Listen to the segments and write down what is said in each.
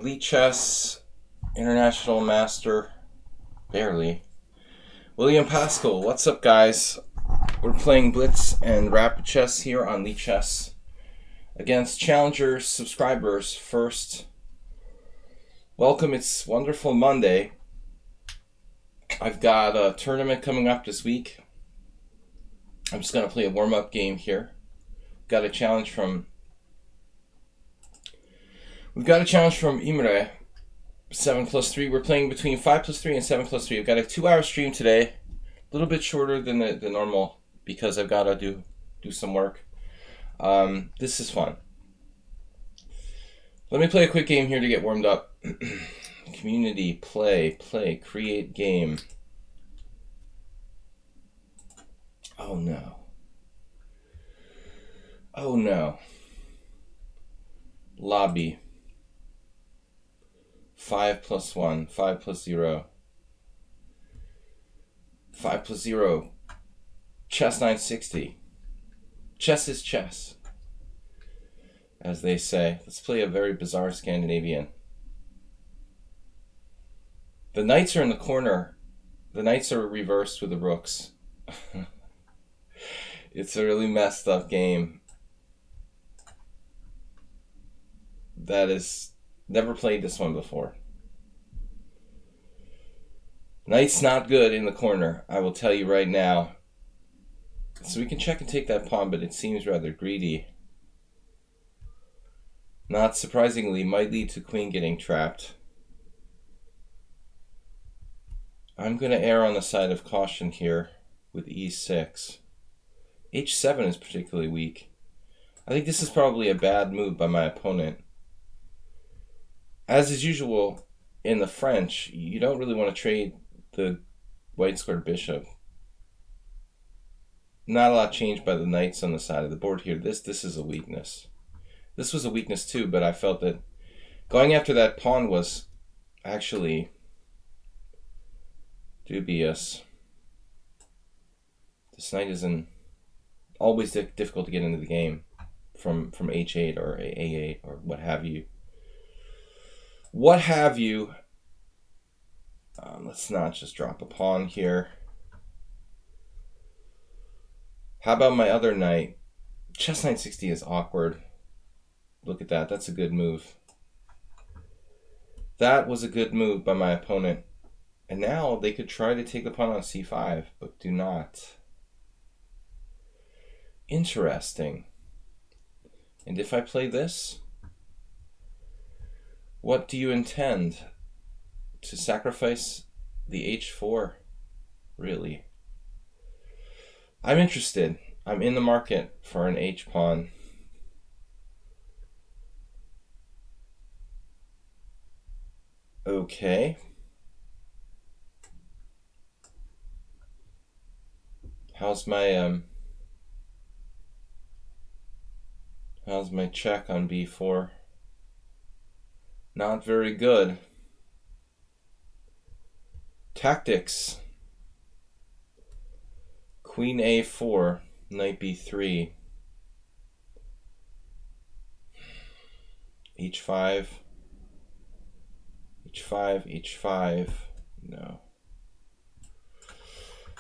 Lichess International Master, barely. William Paschall, what's up, guys? We're playing Blitz and Rapid Chess here on lichess against Challenger subscribers. First, welcome. It's wonderful Monday. I've got a tournament coming up this week. I'm just going to play a warm-up game here. Got a challenge from Imre. 7+3. We're playing between 5+3 and 7+3. I've got a 2-hour stream today. A little bit shorter than the normal because I've got to do some work. This is fun. Let me play a quick game here to get warmed up. Community, play, create game. Oh no. Lobby. 5+1, 5+0. 5+0. Chess 960. Chess is chess, as they say. Let's play a very bizarre Scandinavian. The knights are in the corner. The knights are reversed with the rooks. It's a really messed up game. That is... Never played this one before. Knight's not good in the corner, I will tell you right now. So we can check and take that pawn, but it seems rather greedy. Not surprisingly, might lead to queen getting trapped. I'm going to err on the side of caution here with e6. h7 is particularly weak. I think this is probably a bad move by my opponent. As is usual in the French, you don't really want to trade the white squared bishop. Not a lot changed by the knights on the side of the board here. This is a weakness. This was a weakness too, but I felt that going after that pawn was actually dubious. This knight is always difficult to get into the game from h8 or a8 or what have you. Let's not just drop a pawn here. How about my other knight? Chess 960 is awkward. Look at that. That's a good move. That was a good move by my opponent. And now they could try to take the pawn on c5, but do not. Interesting. And if I play this, what do you intend? To sacrifice the h4? Really? I'm interested. I'm in the market for an h-pawn. Okay. How's my check on b4? Not very good. Tactics. Queen a4, knight b3. h5. h5. No.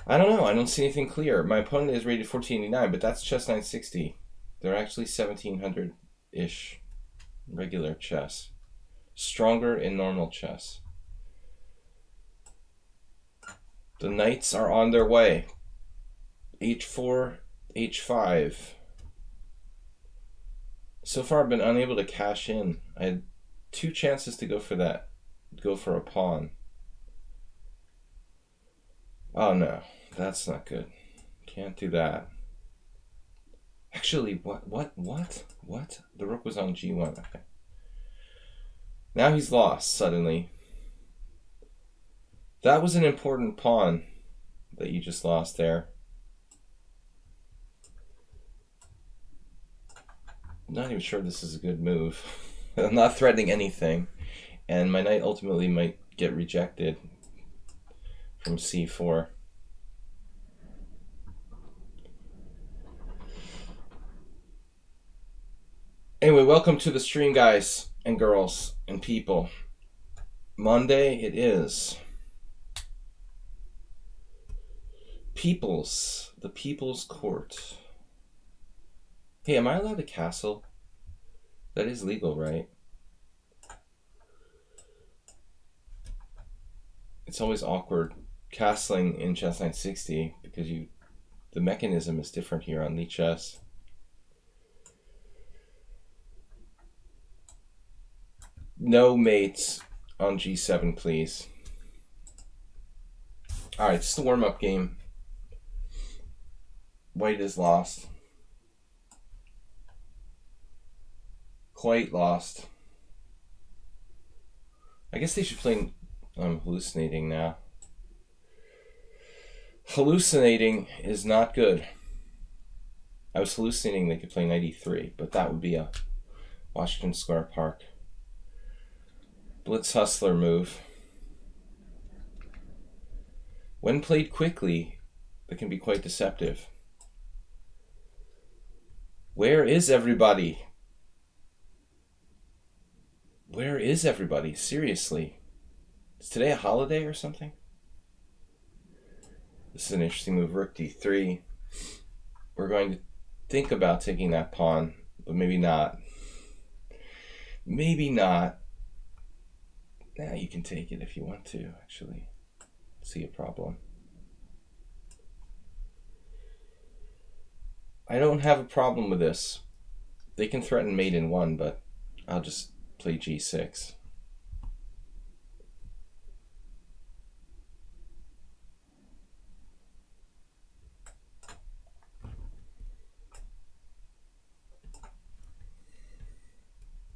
I don't know. I don't see anything clear. My opponent is rated 1489, but that's chess 960. They're actually 1700-ish regular chess. Stronger in normal chess. The knights are on their way. h4, h5. So far I've been unable to cash in. I had 2 chances to go for a pawn. Oh no, that's not good. Can't do that. Actually, what? The rook was on g1. Okay. Now he's lost suddenly. That was an important pawn that you just lost there. I'm not even sure this is a good move. I'm not threatening anything. And my knight ultimately might get rejected from c4. Anyway, welcome to the stream, guys. and girls and people. Monday it is. The People's Court. Hey, am I allowed to castle? That is legal, right? It's always awkward castling in Chess 960 because the mechanism is different here on lichess. No mates on G7, please. Alright, it's the warm-up game. White is lost. Quite lost. I guess they should play... I'm hallucinating now. Hallucinating is not good. I was hallucinating they could play knight e3, but that would be a Washington Square Park Blitz hustler move. When played quickly, it can be quite deceptive. Where is everybody? Where is everybody? Seriously. Is today a holiday or something? This is an interesting move. Rook d3. We're going to think about taking that pawn, but maybe not. Maybe not. Now you can take it if you want to, actually. See a problem. I don't have a problem with this. They can threaten mate in 1, but I'll just play g6.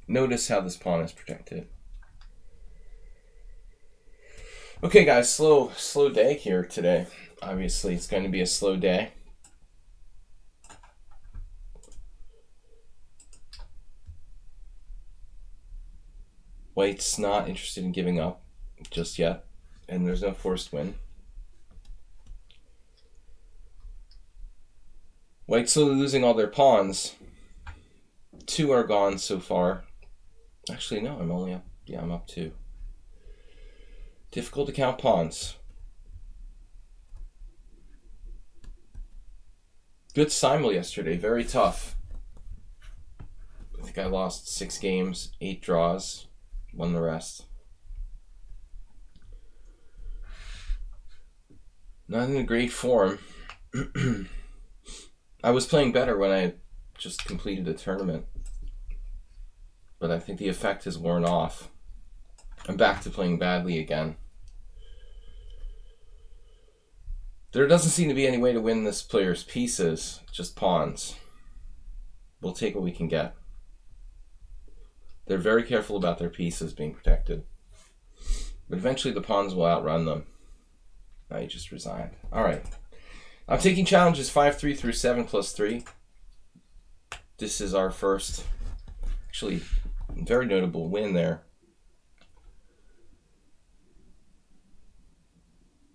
Notice how this pawn is protected. Okay, guys, slow day here today. Obviously, it's going to be a slow day. White's not interested in giving up just yet, and there's no forced win. White's slowly losing all their pawns. 2 are gone so far. Actually, no, I'm only up. Yeah, I'm up 2. Difficult to count pawns. Good simul yesterday, very tough. I think I lost 6 games, 8 draws, won the rest. Not in a great form. I was playing better when I just completed a tournament. But I think the effect has worn off. I'm back to playing badly again. There doesn't seem to be any way to win this player's pieces, just pawns. We'll take what we can get. They're very careful about their pieces being protected. But eventually the pawns will outrun them. Now he just resigned. Alright. I'm taking challenges 5-3 through 7+3. This is our first, actually, very notable win there.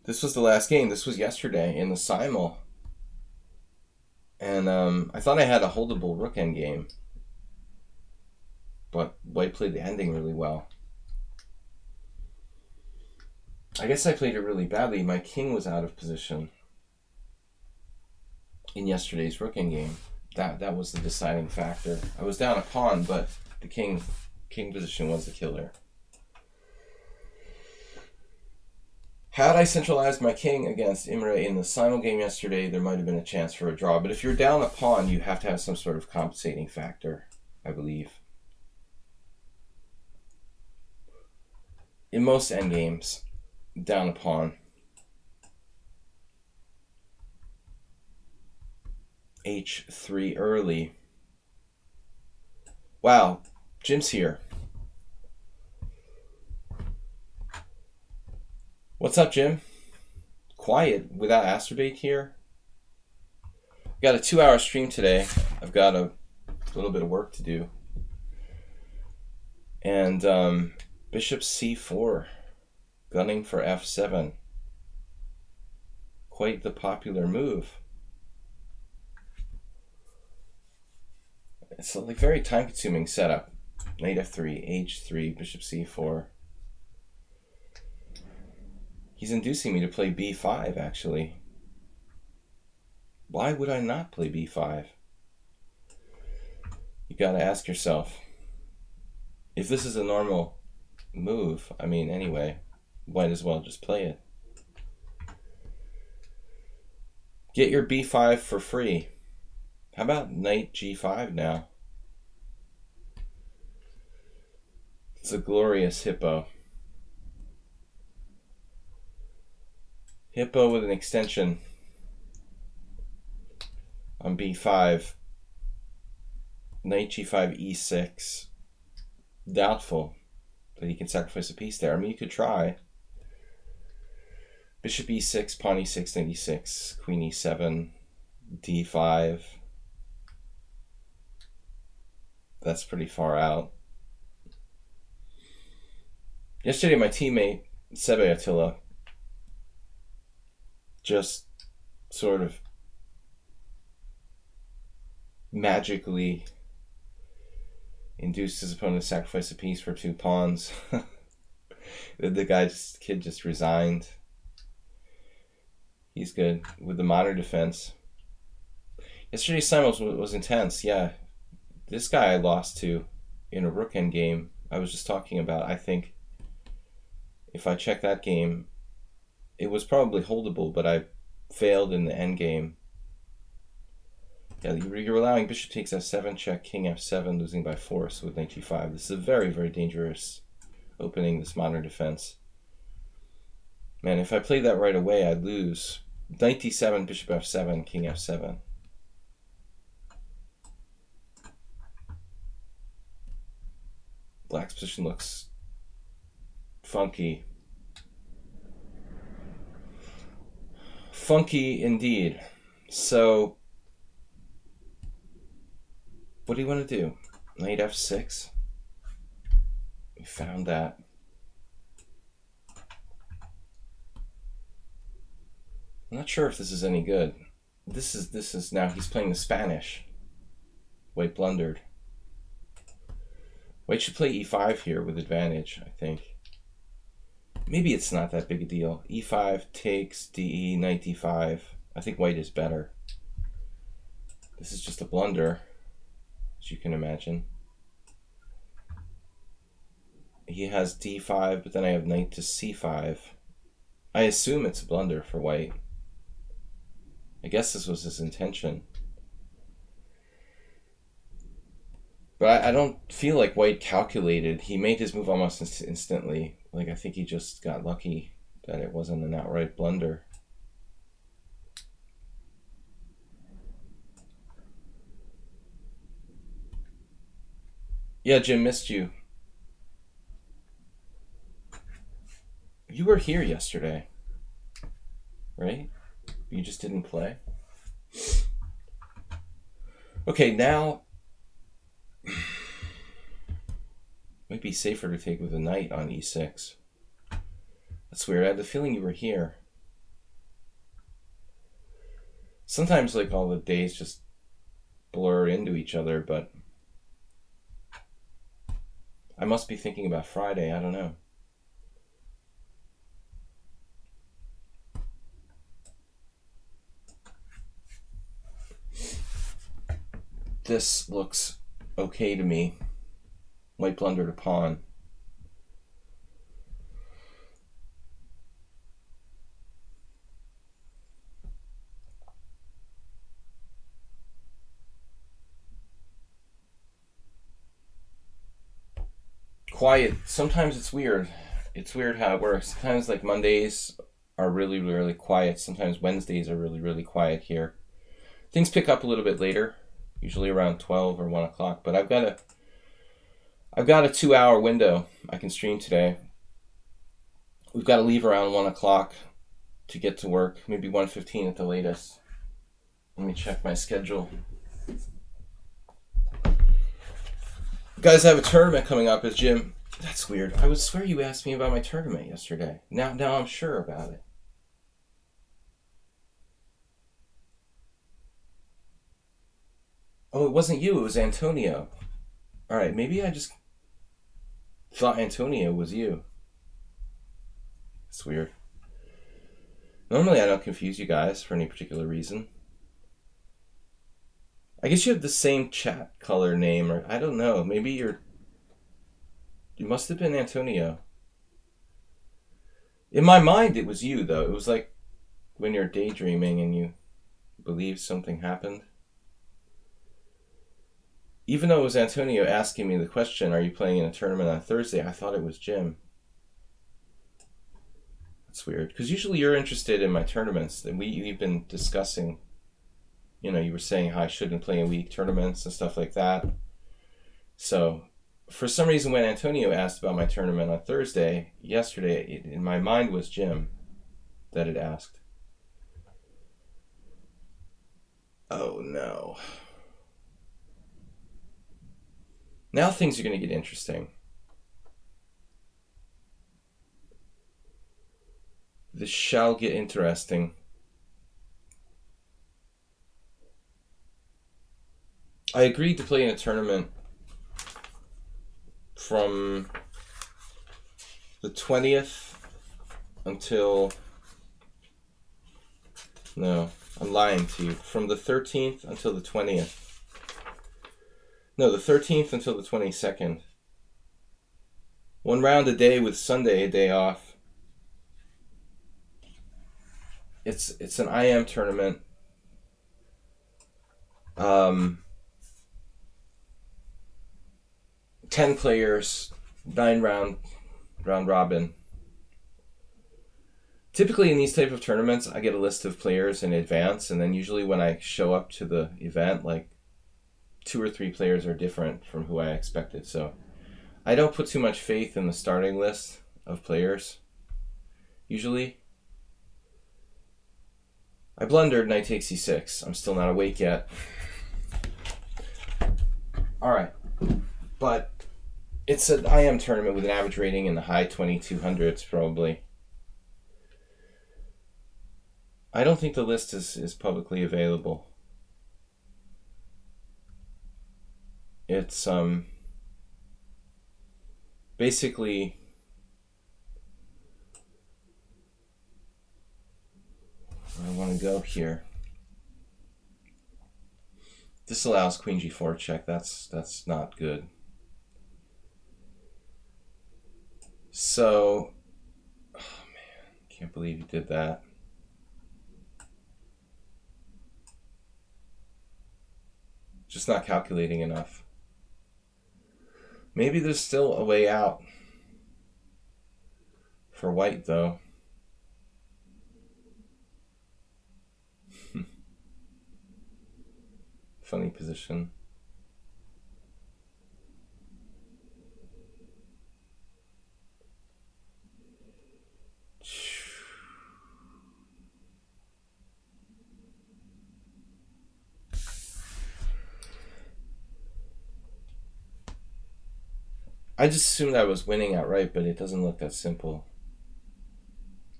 This was the last game. This was yesterday in the simul. And I thought I had a holdable rook endgame. But White played the ending really well. I guess I played it really badly. My king was out of position in yesterday's rook endgame. That was the deciding factor. I was down a pawn, but the king position was the killer. Had I centralized my king against Imre in the simul game yesterday, there might have been a chance for a draw. But if you're down a pawn, you have to have some sort of compensating factor, I believe. In most endgames, down a pawn. H3 early. Wow, Jim's here. What's up, Jim? Quiet without Astrobate here. Got a 2-hour stream today. I've got a little bit of work to do. And bishop c4, gunning for f7. Quite the popular move. It's a very time-consuming setup. Knight f3, h3, bishop c4. He's inducing me to play b5, actually. Why would I not play b5? You gotta ask yourself, if this is a normal move, I mean, anyway, might as well just play it. Get your b5 for free. How about knight g5 now? It's a glorious hippo. Hippo with an extension on b5. Knight g5, e6. Doubtful that he can sacrifice a piece there. I mean, you could try. Bishop e6, pawn e6, knight e6, queen e7, d5. That's pretty far out. Yesterday, my teammate, Sebe Attila, just sort of magically induced his opponent to sacrifice a piece for 2 pawns. The kid just resigned. He's good with the modern defense. Yesterday's simul's was intense. Yeah, this guy I lost to in a rook end game I was just talking about. I think if I check that game, it was probably holdable, but I failed in the end game. Yeah, you're allowing bishop takes f7, check, king f7, losing by force with knight g5. This is a very, very dangerous opening, this modern defense. Man, if I played that right away, I'd lose. Knight d7, bishop f7, king f7. Black's position looks funky. Funky indeed. So, what do you want to do? Knight f6. We found that. I'm not sure if this is any good. This is now he's playing the Spanish. White blundered. White should play e5 here with advantage, I think. Maybe it's not that big a deal. e5 takes de, knight d5. I think white is better. This is just a blunder, as you can imagine. He has d5, but then I have knight to c5. I assume it's a blunder for white. I guess this was his intention. But I don't feel like white calculated. He made his move almost instantly. Like, I think he just got lucky that it wasn't an outright blunder. Yeah, Jim, missed you. You were here yesterday, right? You just didn't play? Okay, now might be safer to take with a knight on e6. That's weird. I had the feeling you were here. Sometimes, like, all the days just blur into each other, but I must be thinking about Friday. I don't know. This looks okay to me. White blundered a pawn. Quiet. Sometimes it's weird. It's weird how it works. Sometimes, like, Mondays are really, really quiet. Sometimes Wednesdays are really, really quiet here. Things pick up a little bit later, usually around 12 or 1 o'clock. But I've got a 2-hour window I can stream today. We've got to leave around 1 o'clock to get to work, maybe 1:15 at the latest. Let me check my schedule. Guys, I have a tournament coming up as Jim. That's weird. I would swear you asked me about my tournament yesterday. Now I'm sure about it. Oh, it wasn't you. It was Antonio. All right, maybe I just Thought Antonio was you. It's weird. Normally I don't confuse you guys for any particular reason. I guess you have the same chat color name, or I don't know. Maybe you must have been Antonio. In my mind, it was you, though. It was like when you're daydreaming and you believe something happened. Even though it was Antonio asking me the question, are you playing in a tournament on Thursday? I thought it was Jim. That's weird. Because usually you're interested in my tournaments. And we've been discussing, you were saying how I shouldn't play in week tournaments and stuff like that. So, for some reason, when Antonio asked about my tournament on Thursday, yesterday, in my mind was Jim that had asked. Oh, no. Now things are going to get interesting. This shall get interesting. I agreed to play in a tournament from the 20th until... No, I'm lying to you. From the 13th until the 20th. No, the 13th until the 22nd. 1 round a day with Sunday a day off. It's an IM tournament. 10 players, 9 round robin. Typically in these type of tournaments, I get a list of players in advance, and then usually when I show up to the event, like 2 or 3 players are different from who I expected. So I don't put too much faith in the starting list of players. Usually, I blundered knight takes c6. I'm still not awake yet. All right, but it's an IM tournament with an average rating in the high 2200s probably. I don't think the list is publicly available. It's basically where I want to go here. This allows queen g4 check. That's not good. So, oh man, can't believe you did that. Just not calculating enough. Maybe there's still a way out for white, though. Funny position. I just assumed I was winning outright, but it doesn't look that simple.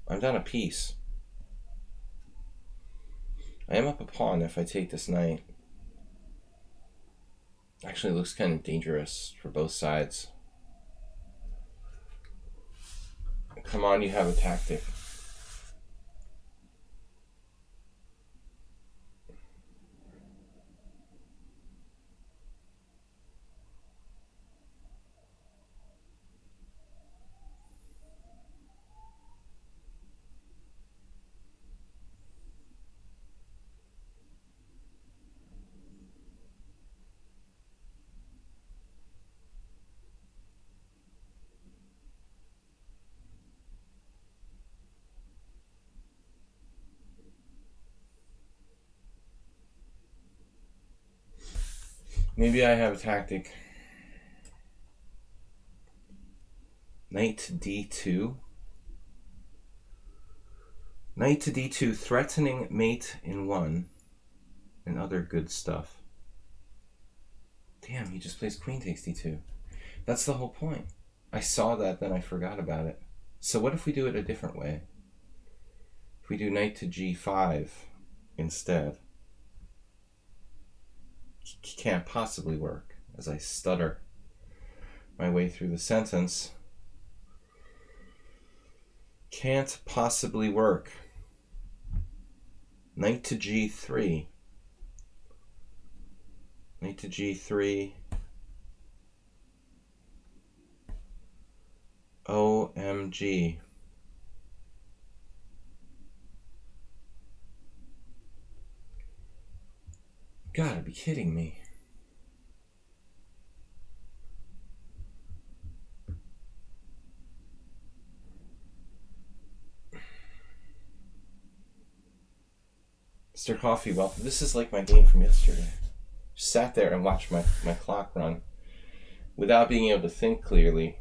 I'm down a piece. I am up a pawn if I take this knight. Actually, it looks kind of dangerous for both sides. Come on, you have a tactic. Maybe I have a tactic. Knight to d2. Knight to d2, threatening mate in 1, and other good stuff. Damn, he just plays queen takes d2. That's the whole point. I saw that, then I forgot about it. So what if we do it a different way? If we do knight to g5 instead. Can't possibly work, as I stutter. my way through the sentence. Can't possibly work. Knight to g3. Knight to g3. OMG. Gotta be kidding me. Mr. Coffee, well, this is like my game from yesterday. Just sat there and watched my clock run without being able to think clearly.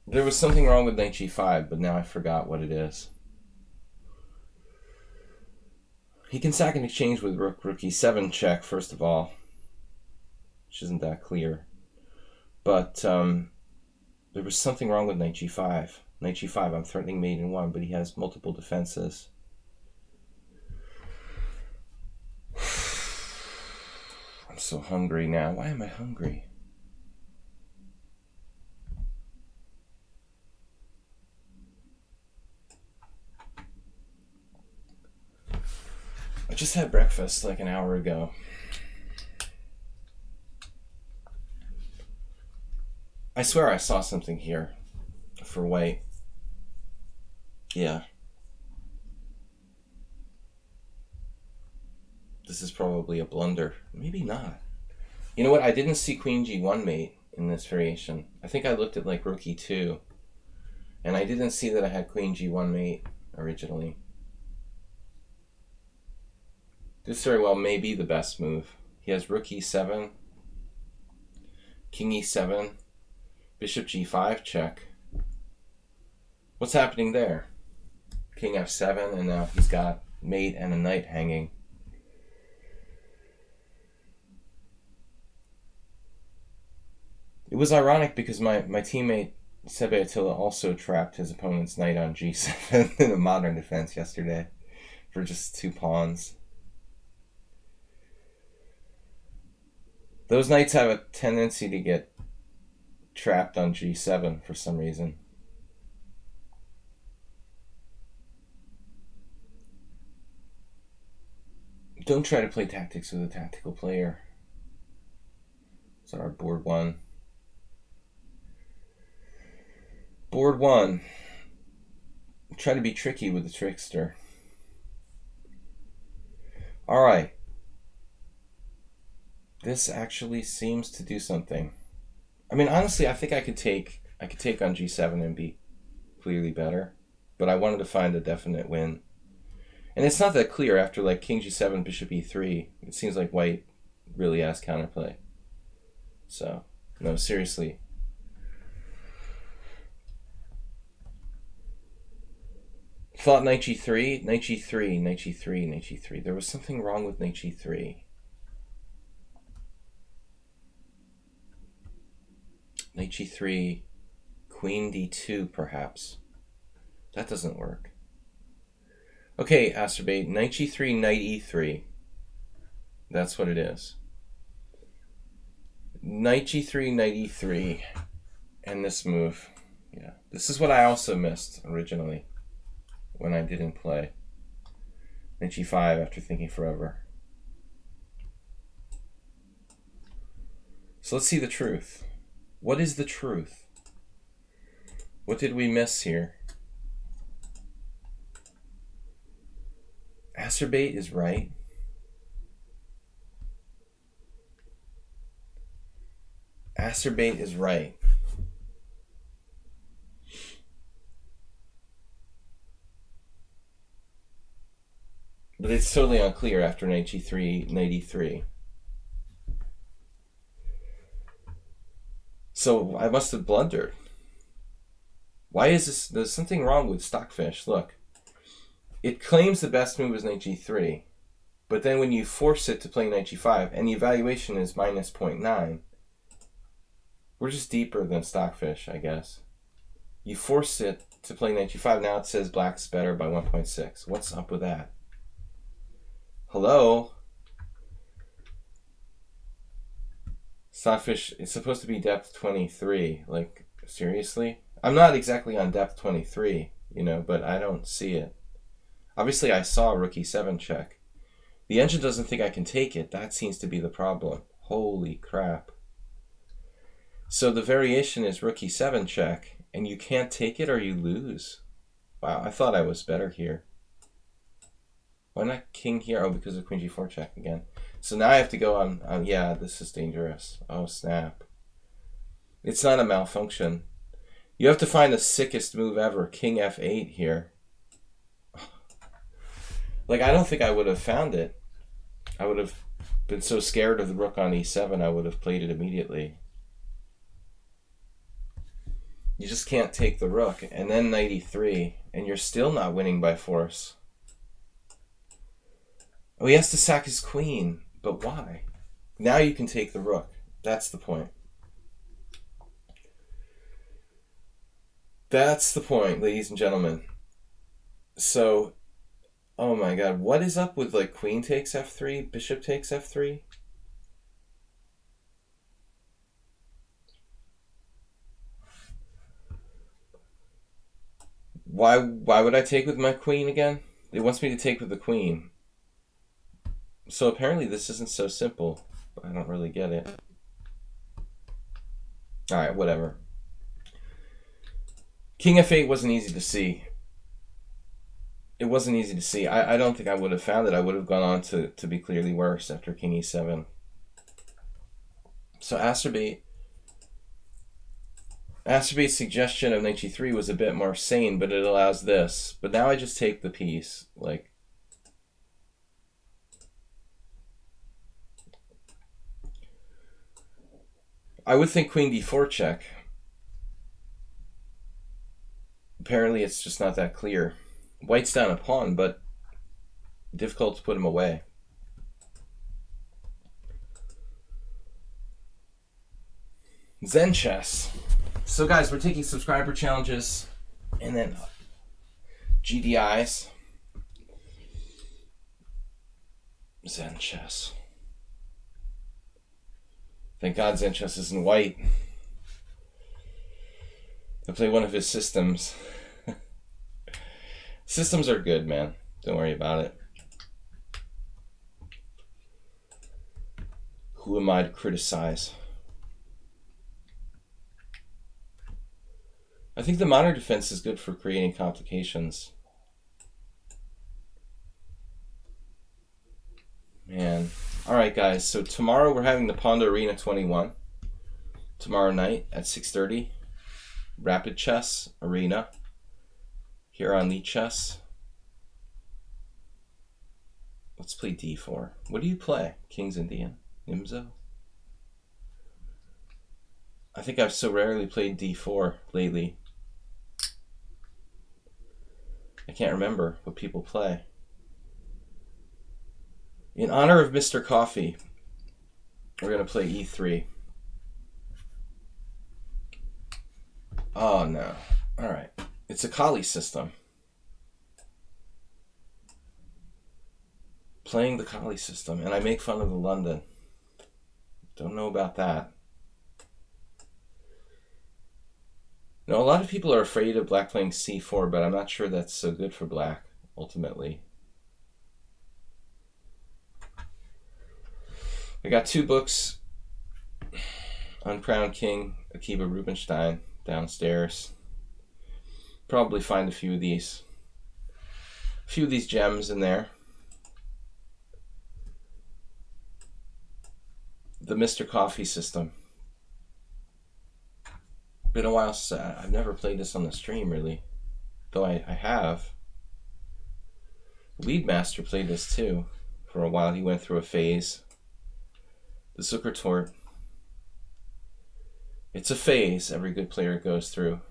There was something wrong with knight g5, but now I forgot what it is. He can sack and exchange with rook e7 check, first of all, which isn't that clear. But there was something wrong with knight g5. Knight g5, I'm threatening mate in 1, but he has multiple defenses. I'm so hungry now. Why am I hungry? I just had breakfast like an hour ago. I swear I saw something here for white. Yeah. This is probably a blunder. Maybe not. You know what? I didn't see queen g1 mate in this variation. I think I looked at like rook e2. And I didn't see that I had queen g1 mate originally. This very well may be the best move. He has rook e7, king e7, bishop g5 check. What's happening there? King f7, and now he's got mate and a knight hanging. It was ironic because my teammate Sebe Attila also trapped his opponent's knight on g7 in a modern defense yesterday for just 2 pawns. Those knights have a tendency to get trapped on g7 for some reason. Don't try to play tactics with a tactical player. So our board 1. Board 1. Try to be tricky with the trickster. Alright. This actually seems to do something. I mean, honestly, I think I could take on g7 and be clearly better, but I wanted to find a definite win. And it's not that clear after like king g7, bishop e3. It seems like white really has counterplay. So, no, seriously. Thought knight g3, knight g3, knight g3, knight g3. There was something wrong with knight g3. Knight g3, queen d2 perhaps. That doesn't work. Okay, Asterbate, knight g3, knight e3. That's what it is. Knight g3, knight e3. And this move. Yeah, this is what I also missed originally when I didn't play. Knight g5 after thinking forever. So let's see the truth. What is the truth? What did we miss here? Asterbate is right. Asterbate is right. But it's totally unclear after knight g3, knight e3. So I must have blundered. Why is this? There's something wrong with Stockfish. Look. It claims the best move is knight g3. But then when you force it to play knight g5, and the evaluation is minus 0.9, we're just deeper than Stockfish, I guess. You force it to play knight g5. Now it says black's better by 1.6. What's up with that? Hello? Stockfish, it's supposed to be depth 23. Like, seriously? I'm not exactly on depth 23, you know, but I don't see it. Obviously, I saw rook e7 check. The engine doesn't think I can take it. That seems to be the problem. Holy crap. So the variation is rook e7 check, and you can't take it or you lose. Wow, I thought I was better here. Why not king here? Oh, because of queen g4 check again. So now I have to go on yeah, this is dangerous. Oh, snap. It's not a malfunction. You have to find the sickest move ever, king f8 here. Like, I don't think I would have found it. I would have been so scared of the rook on e7, I would have played it immediately. You just can't take the rook. And then knight e3, and you're still not winning by force. Oh, he has to sack his queen. But why? Now you can take the rook. That's the point. That's the point, ladies and gentlemen. So, oh my god, what is up with, like, queen takes f3, bishop takes f3? Why would I take with my queen again? It wants me to take with the queen. So apparently this isn't so simple. I don't really get it. Alright, whatever. King f8 wasn't easy to see. It wasn't easy to see. I don't think I would have found it. I would have gone on to be clearly worse after king e7. So Acerbate's suggestion of knight g3 was a bit more sane, but it allows this. But now I just take the piece. Like, I would think queen d4 check. Apparently it's just not that clear. White's down a pawn, but difficult to put him away. Zen chess. So guys, we're taking subscriber challenges and then GDIs. Zen chess. Thank God Zen chess isn't white. I play one of his systems. Systems are good, man. Don't worry about it. Who am I to criticize? I think the modern defense is good for creating complications. Man. Alright guys, so tomorrow we're having the Pondo Arena 21. Tomorrow night at 6:30. Rapid Chess Arena. Here on lichess. Let's play d4. What do you play? King's Indian? Nimzo? I think I've so rarely played d4 lately. I can't remember what people play. In honor of Mr. Coffee, we're going to play e3. Oh, no. Alright. It's a Kali system. Playing the Kali system. And I make fun of the London. Don't know about that. No, a lot of people are afraid of black playing c4, but I'm not sure that's so good for black, ultimately. I got 2 books. Uncrowned King, Akiba Rubinstein, downstairs. Probably find a few of these gems in there. The Mr. Coffee system. Been a while since I've never played this on the stream, really. Though I have. Leadmaster played this too. For a while he went through a phase. The Zucker Tort. It's a phase every good player goes through.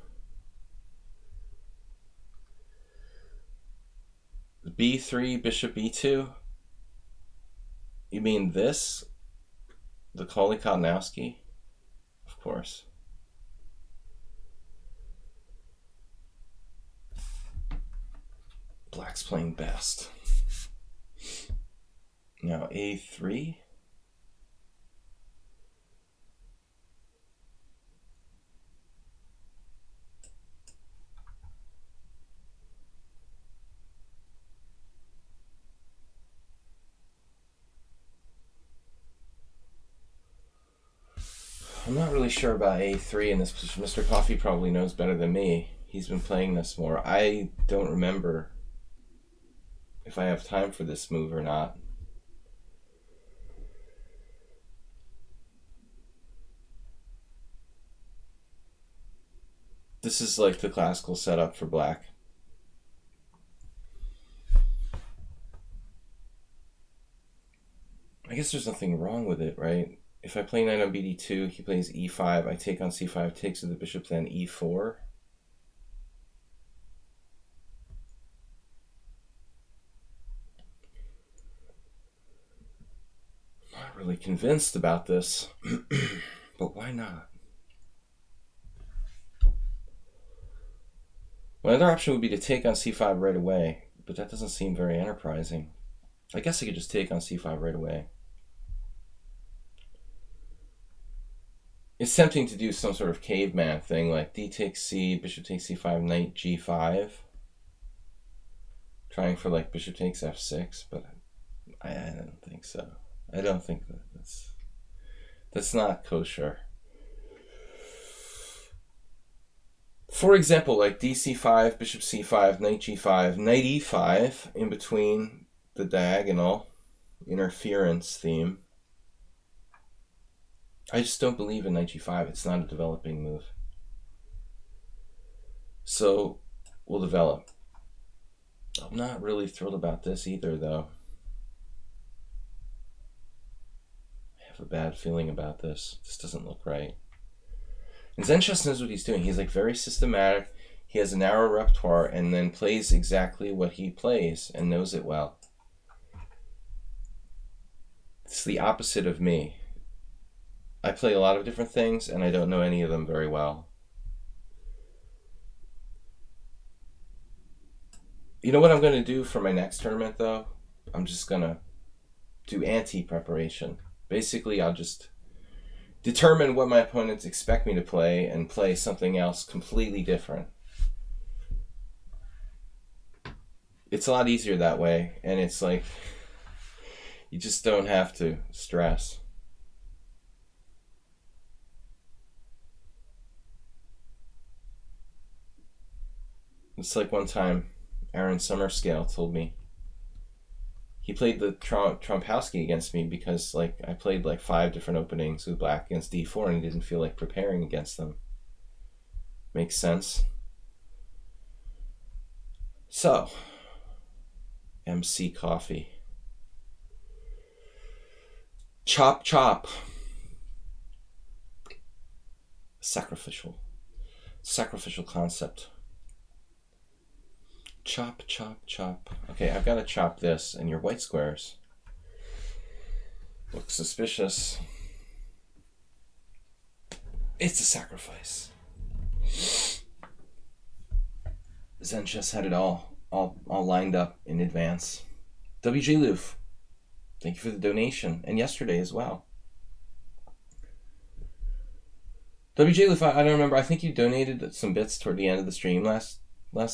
B3, Bishop E2. You mean this? The Kolly-Kalinowski? Of course. Black's playing best. Now a3. I'm not really sure about a3 in this position. Mr. Coffee probably knows better than me. He's been playing this more. I don't remember if I have time for this move or not. This is like the classical setup for Black. I guess there's nothing wrong with it, right? If I play knight on bd2, he plays e5, I take on c5, takes with the bishop, then e4. I'm not really convinced about this, but why not? My other option would be to take on c5 right away, but that doesn't seem very enterprising. I guess I could just take on c5 right away. It's tempting to do some sort of caveman thing, like d takes c, bishop takes c5, knight g5. Trying for like bishop takes f6, but I don't think so. I don't think that's not kosher. For example, like dc5, bishop c5, knight g5, knight e5 in between the diagonal interference theme. I just don't believe in knight g5. It's not a developing move. So we'll develop. I'm not really thrilled about this either, though. I have a bad feeling about this. This doesn't look right. And Zenchess knows what he's doing. He's like very systematic. He has a narrow repertoire and then plays exactly what he plays and knows it well. It's the opposite of me. I play a lot of different things and I don't know any of them very well. You know what I'm going to do for my next tournament, though? I'm just going to do anti-preparation. Basically, I'll just determine what my opponents expect me to play and play something else completely different. It's a lot easier that way, and it's like you just don't have to stress. It's like one time Aaron Summerscale told me he played the Trompowsky against me because like I played like 5 different openings with Black against d4 and he didn't feel like preparing against them. Makes sense. So, MC Coffee. Chop chop. Sacrificial concept. Chop, chop, chop. Okay, I've got to chop this, and your white squares look suspicious. It's a sacrifice. Zenchess had it all lined up in advance. WJ Loof, thank you for the donation, and yesterday as well. WJ Loof, I don't remember. I think you donated some bits toward the end of the stream last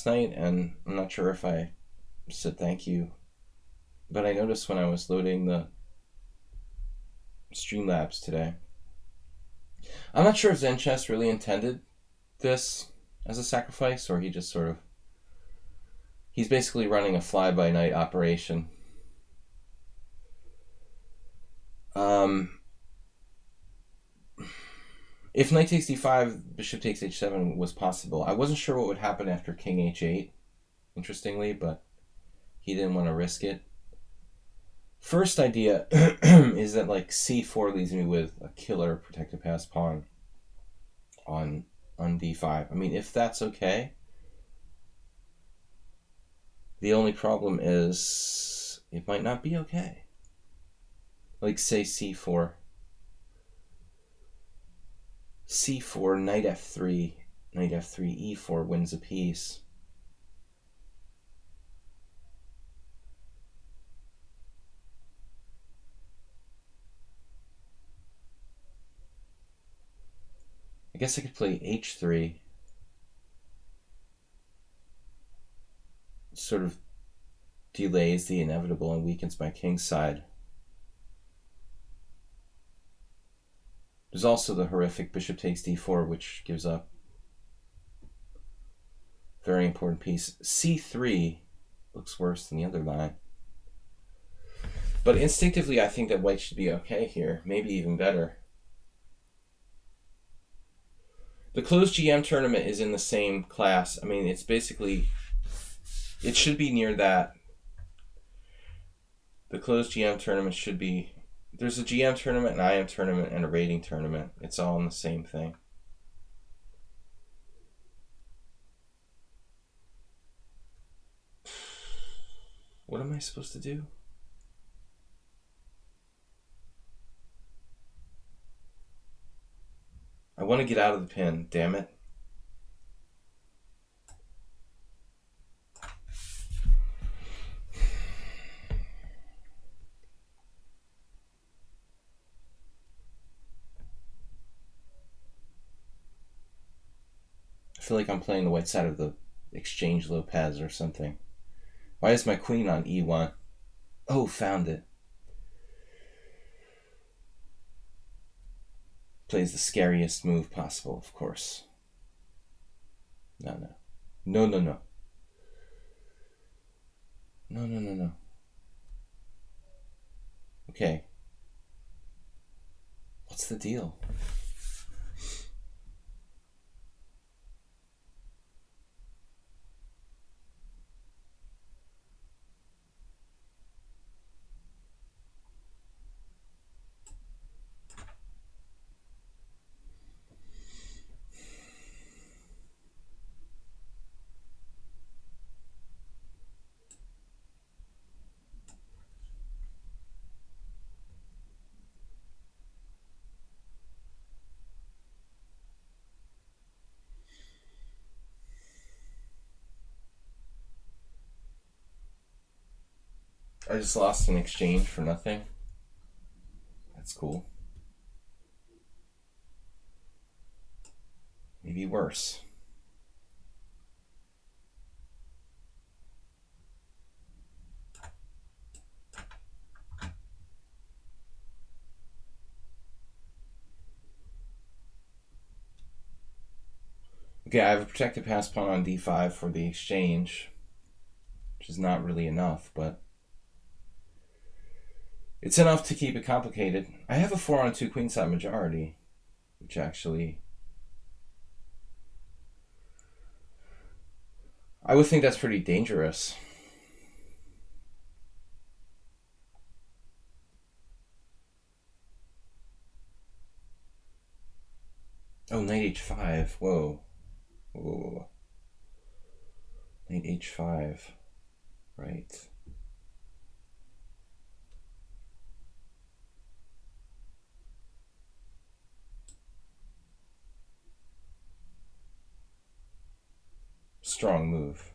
night, and I'm not sure if I said thank you, but I noticed when I was loading the Streamlabs today. I'm not sure if Zenchess really intended this as a sacrifice, or he just sort of, he's basically running a fly-by-night operation. If knight takes d5, bishop takes h7 was possible. I wasn't sure what would happen after king h8, interestingly, but he didn't want to risk it. First idea is that like c4 leaves me with a killer protected pass pawn on d5. I mean, if that's okay. The only problem is it might not be okay. Like say c4. c4, knight f3, e4 wins a piece. I guess I could play h3. Sort of delays the inevitable and weakens my king side. There's also the horrific bishop takes d4, which gives up. Very important piece. c3 looks worse than the other line. But instinctively, I think that white should be okay here. Maybe even better. The closed GM tournament is in the same class. I mean, it's basically... It should be near that. The closed GM tournament should be... There's a GM tournament, an IM tournament, and a rating tournament. It's all in the same thing. What am I supposed to do? I want to get out of the pin, damn it. I feel like I'm playing the white side of the exchange Lopez or something. Why is my queen on e1? Oh, found it. Plays the scariest move possible, of course. No. No. Okay. What's the deal? I just lost an exchange for nothing. That's cool. Maybe worse. Okay, I have a protected pass pawn on d5 for the exchange, which is not really enough, but it's enough to keep it complicated. I have a 4-on-2 queenside majority, which actually... I would think that's pretty dangerous. Oh, knight h5. Whoa. Knight h5. Right. Strong move.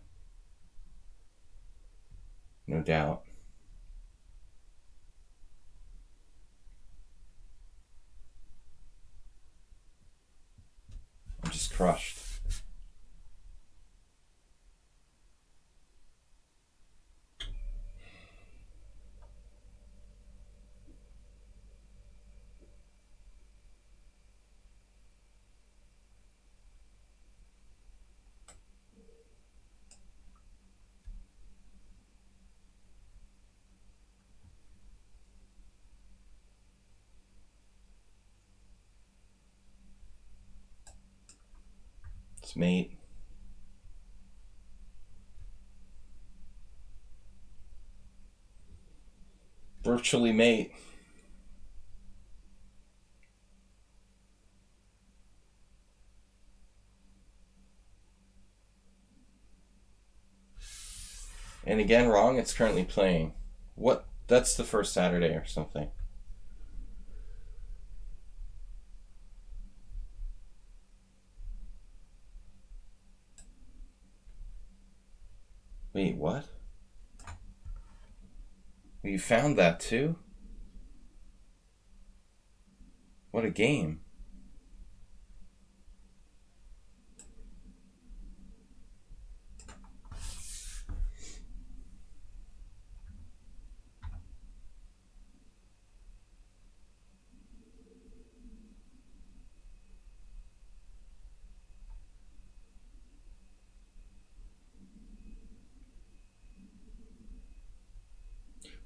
No doubt. I'm just crushed. It's mate. Virtually mate. And again, wrong, it's currently playing. What? That's the first Saturday or something. Wait, what? You found that too? What a game.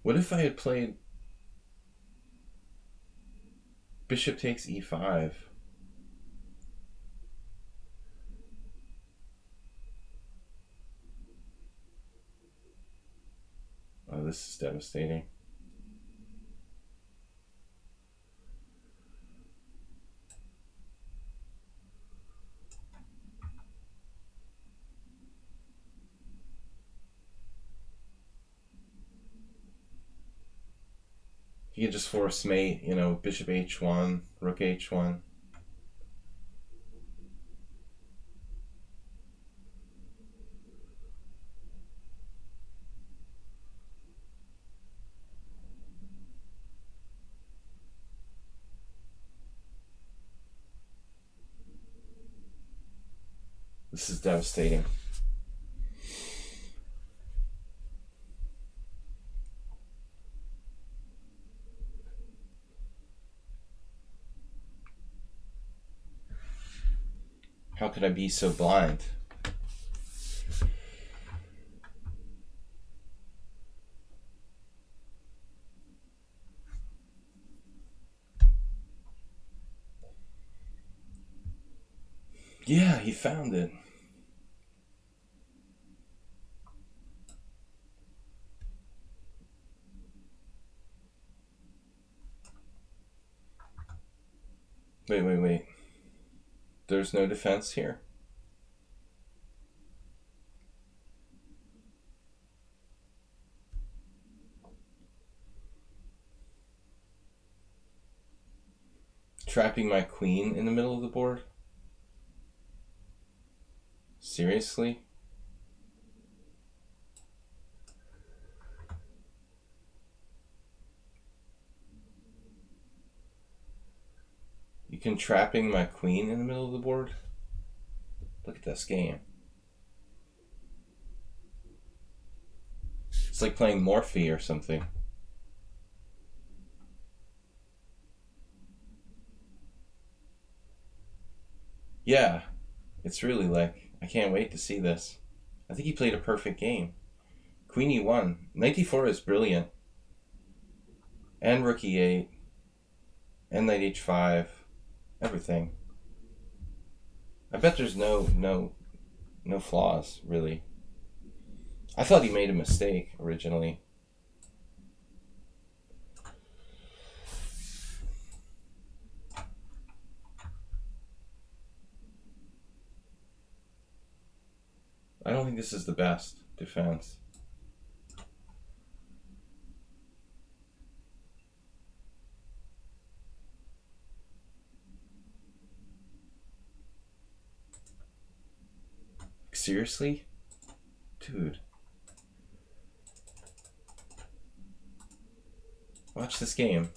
What if I had played bishop takes e5? Oh, this is devastating. You can just force mate, you know, bishop h1, rook h1. This is devastating. How could I be so blind? Yeah, he found it. Wait. There's no defense here? Trapping my queen in the middle of the board? Seriously? You can trapping my queen in the middle of the board? Look at this game. It's like playing Morphe or something. Yeah, it's really like, I can't wait to see this. I think he played a perfect game. Queen e1. Knight d4 is brilliant. And rook e8. And knight h5. Everything. I bet there's no flaws, really. I thought he made a mistake originally. I don't think this is the best defense. Seriously? Dude. Watch this game.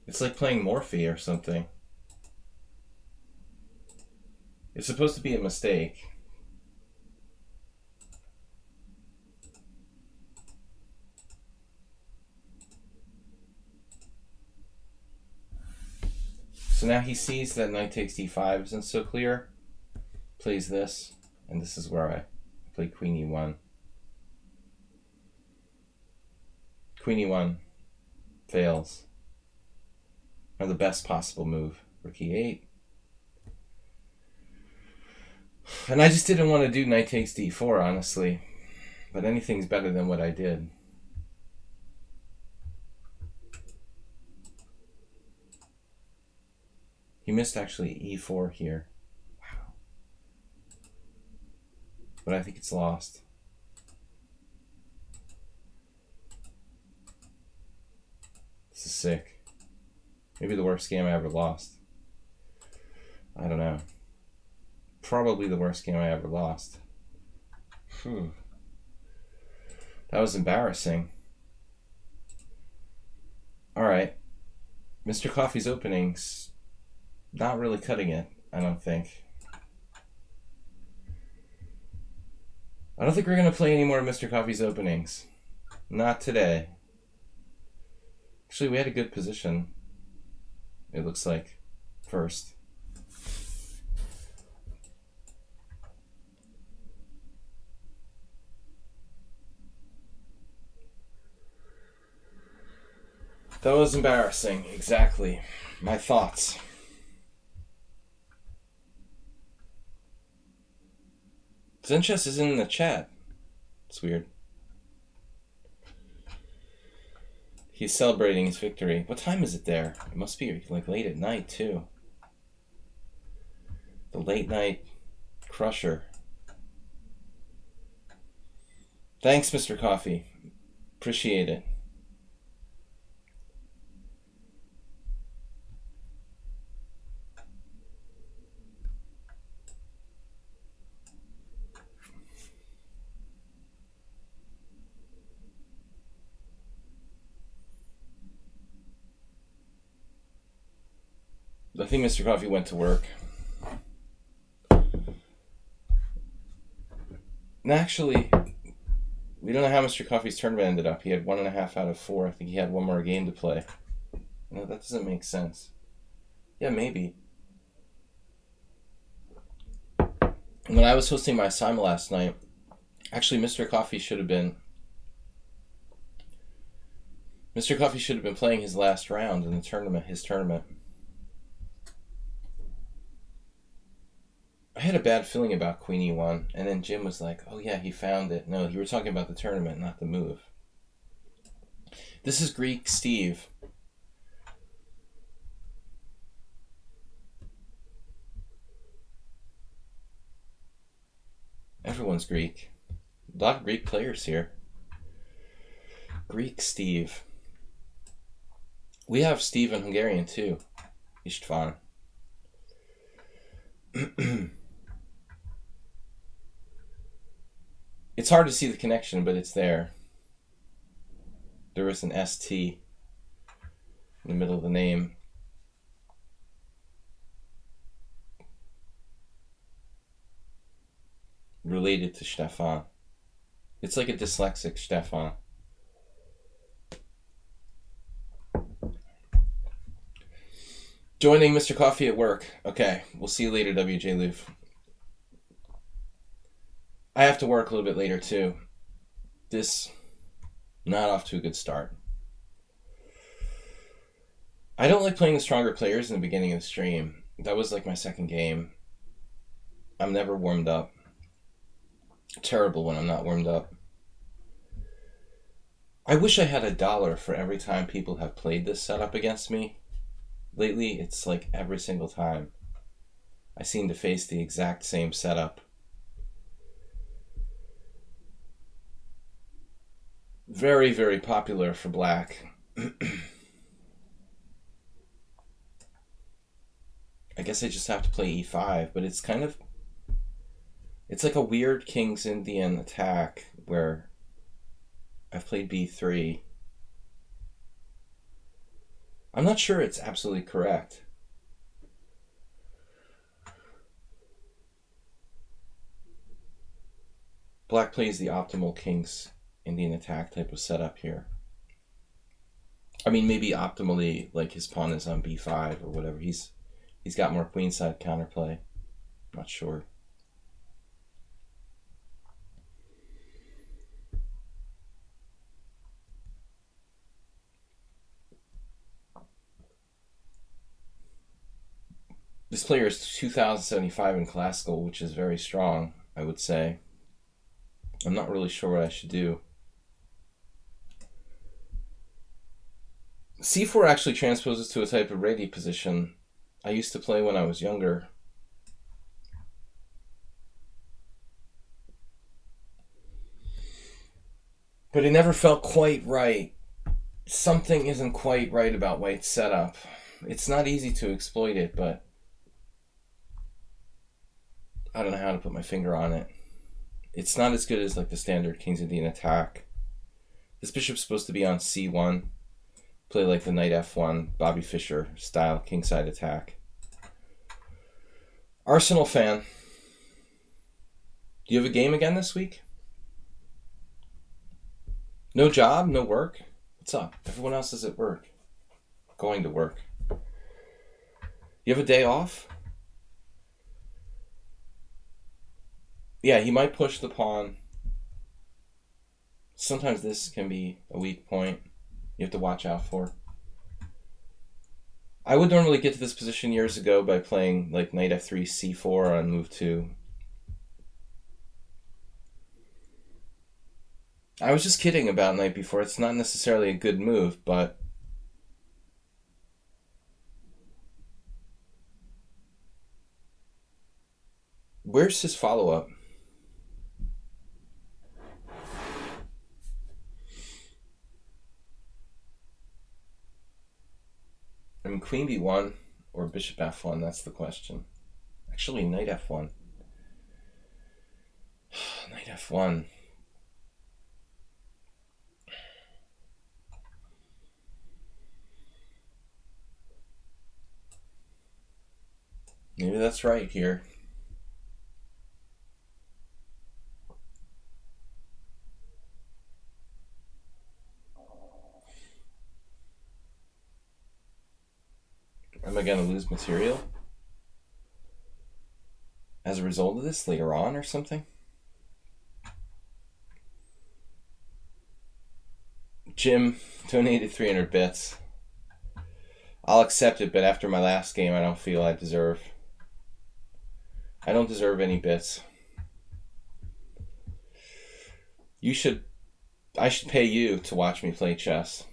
It's like playing Morphe or something. It's supposed to be a mistake. So now he sees that knight takes d5 isn't so clear. Plays this, and this is where I play queen e1. Queen e1 fails. Or the best possible move. Rook e8. And I just didn't want to do knight takes d4, honestly. But anything's better than what I did. He missed actually e4 here. Wow. But I think it's lost. This is sick. Maybe the worst game I ever lost. I don't know. Probably the worst game I ever lost. Phew. That was embarrassing. Alright. Mr. Coffee's openings, not really cutting it, I don't think. I don't think we're going to play any more of Mr. Coffee's openings. Not today. Actually, we had a good position, it looks like, first. That was embarrassing. Exactly. My thoughts. Zenchess isn't in the chat. It's weird. He's celebrating his victory. What time is it there? It must be like late at night too. The late night crusher. Thanks, Mr. Coffee. Appreciate it. I think Mr. Coffee went to work. And actually, we don't know how Mr. Coffee's tournament ended up. He had 1.5 out of 4. I think he had one more game to play. No, that doesn't make sense. Yeah, maybe. When I was hosting my sim last night, actually Mr. Coffee should have been playing his last round in the tournament, his tournament. I had a bad feeling about Queen E1, and then Jim was like, oh yeah, he found it. No, you were talking about the tournament, not the move. This is Greek Steve. Everyone's Greek. A lot of Greek players here. Greek Steve. We have Steve in Hungarian too. Istvan. It's hard to see the connection, but it's there. There is an ST in the middle of the name. Related to Stefan. It's like a dyslexic Stefan. Joining Mr. Coffee at work. Okay, we'll see you later, WJ Loof. I have to work a little bit later too. This, not off to a good start. I don't like playing the stronger players in the beginning of the stream. That was like my second game. I'm never warmed up. Terrible when I'm not warmed up. I wish I had $1 for every time people have played this setup against me. Lately, it's like every single time I seem to face the exact same setup. Very, very popular for black. I guess I just have to play e5, but it's kind of... It's like a weird King's Indian attack where I've played b3. I'm not sure it's absolutely correct. Black plays the optimal King's Indian attack type of setup here. I mean, maybe optimally, like his pawn is on b5 or whatever. He's got more queenside counterplay. Not sure. This player is 2075 in classical, which is very strong, I would say. I'm not really sure what I should do. C4 actually transposes to a type of ready position I used to play when I was younger. But it never felt quite right. Something isn't quite right about White's setup. It's not easy to exploit it, but I don't know how to put my finger on it. It's not as good as like the standard King's Indian attack. This bishop's supposed to be on c1. Play like the knight f1, Bobby Fischer style kingside attack. Arsenal fan. Do you have a game again this week? No job? No work? What's up? Everyone else is at work. Going to work. You have a day off? Yeah, he might push the pawn. Sometimes this can be a weak point you have to watch out for. I would normally get to this position years ago by playing like knight f3, c4 on move 2. I was just kidding about knight b4. It's not necessarily a good move, but where's his follow-up? I mean, queen b1 or bishop f1, that's the question. Actually, knight f1. Knight f1. Maybe that's right here. Am I going to lose material as a result of this later on or something? Jim donated 300 bits. I'll accept it, but after my last game, I don't feel I don't deserve any bits. I should pay you to watch me play chess.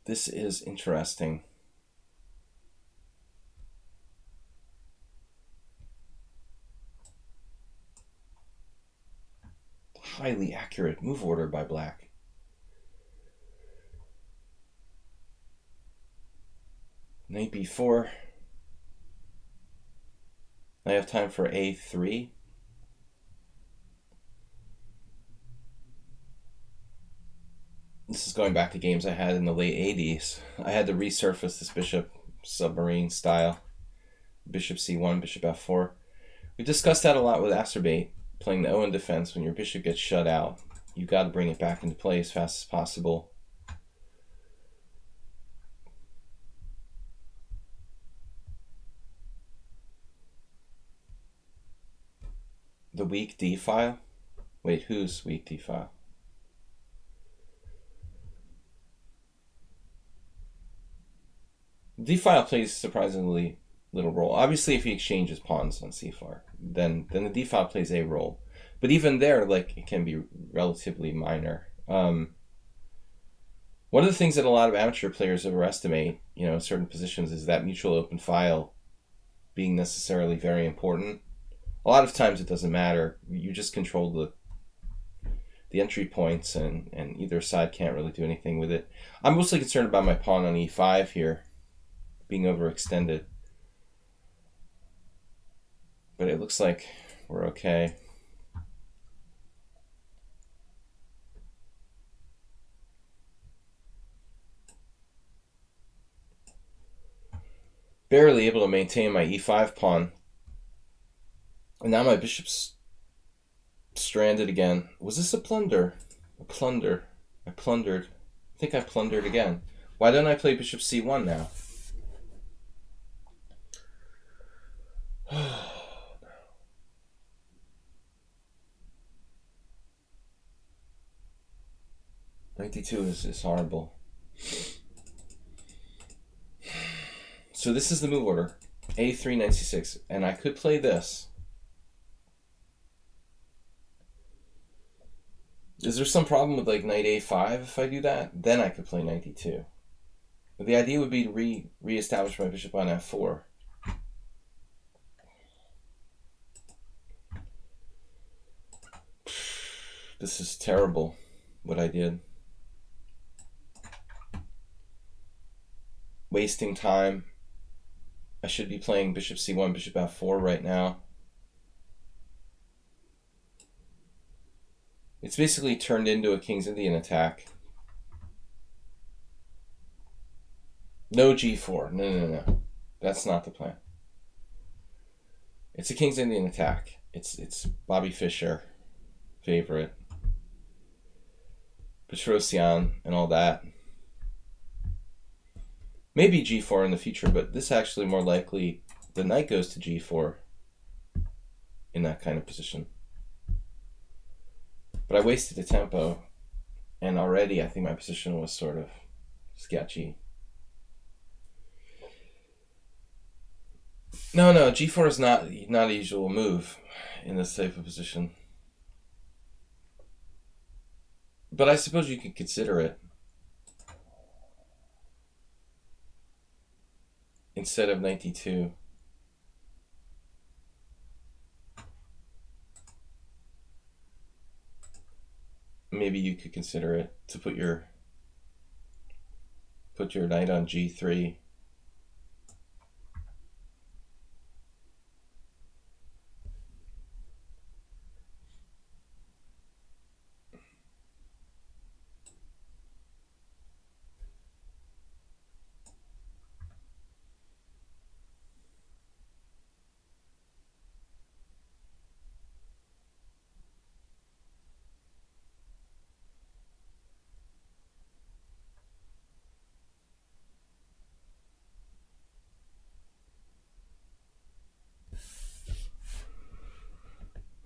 This is interesting. Highly accurate move order by black. Knight b4. I have time for a3. This is going back to games I had in the late 80s. I had to resurface this bishop submarine style. Bishop c1, bishop f4. We discussed that a lot with Acerbate, playing the Owen defense. When your bishop gets shut out, you got to bring it back into play as fast as possible. The weak d file? Wait, whose weak d file? D file plays surprisingly little role. Obviously, if he exchanges pawns on c4, then the d file plays a role. But even there, like, it can be relatively minor. One of the things that a lot of amateur players overestimate, in certain positions, is that mutual open file being necessarily very important. A lot of times it doesn't matter. You just control the entry points, and either side can't really do anything with it. I'm mostly concerned about my pawn on e5 here being overextended. But it looks like we're okay. Barely able to maintain my e5 pawn. And now my bishop's stranded again. Was this a plunder? A plunder. I plundered. I think I plundered again. Why don't I play bishop c1 now? Knight d2 is horrible. So this is the move order. a3, knight c6. And I could play this. Is there some problem with like knight a5 if I do that? Then I could play knight d2. But the idea would be to re-establish my bishop on f4. This is terrible, what I did. Wasting time. I should be playing bishop c1, bishop f4 right now. It's basically turned into a King's Indian attack. No g4. No. That's not the plan. It's a King's Indian attack. It's Bobby Fischer favorite. Petrosian and all that. Maybe g4 in the future, but this actually more likely the knight goes to g4 in that kind of position. But I wasted a tempo, and already I think my position was sort of sketchy. No, g4 is not a usual move in this type of position. But I suppose you could consider it. Instead of knight d2. Maybe you could consider it to put your knight on g3.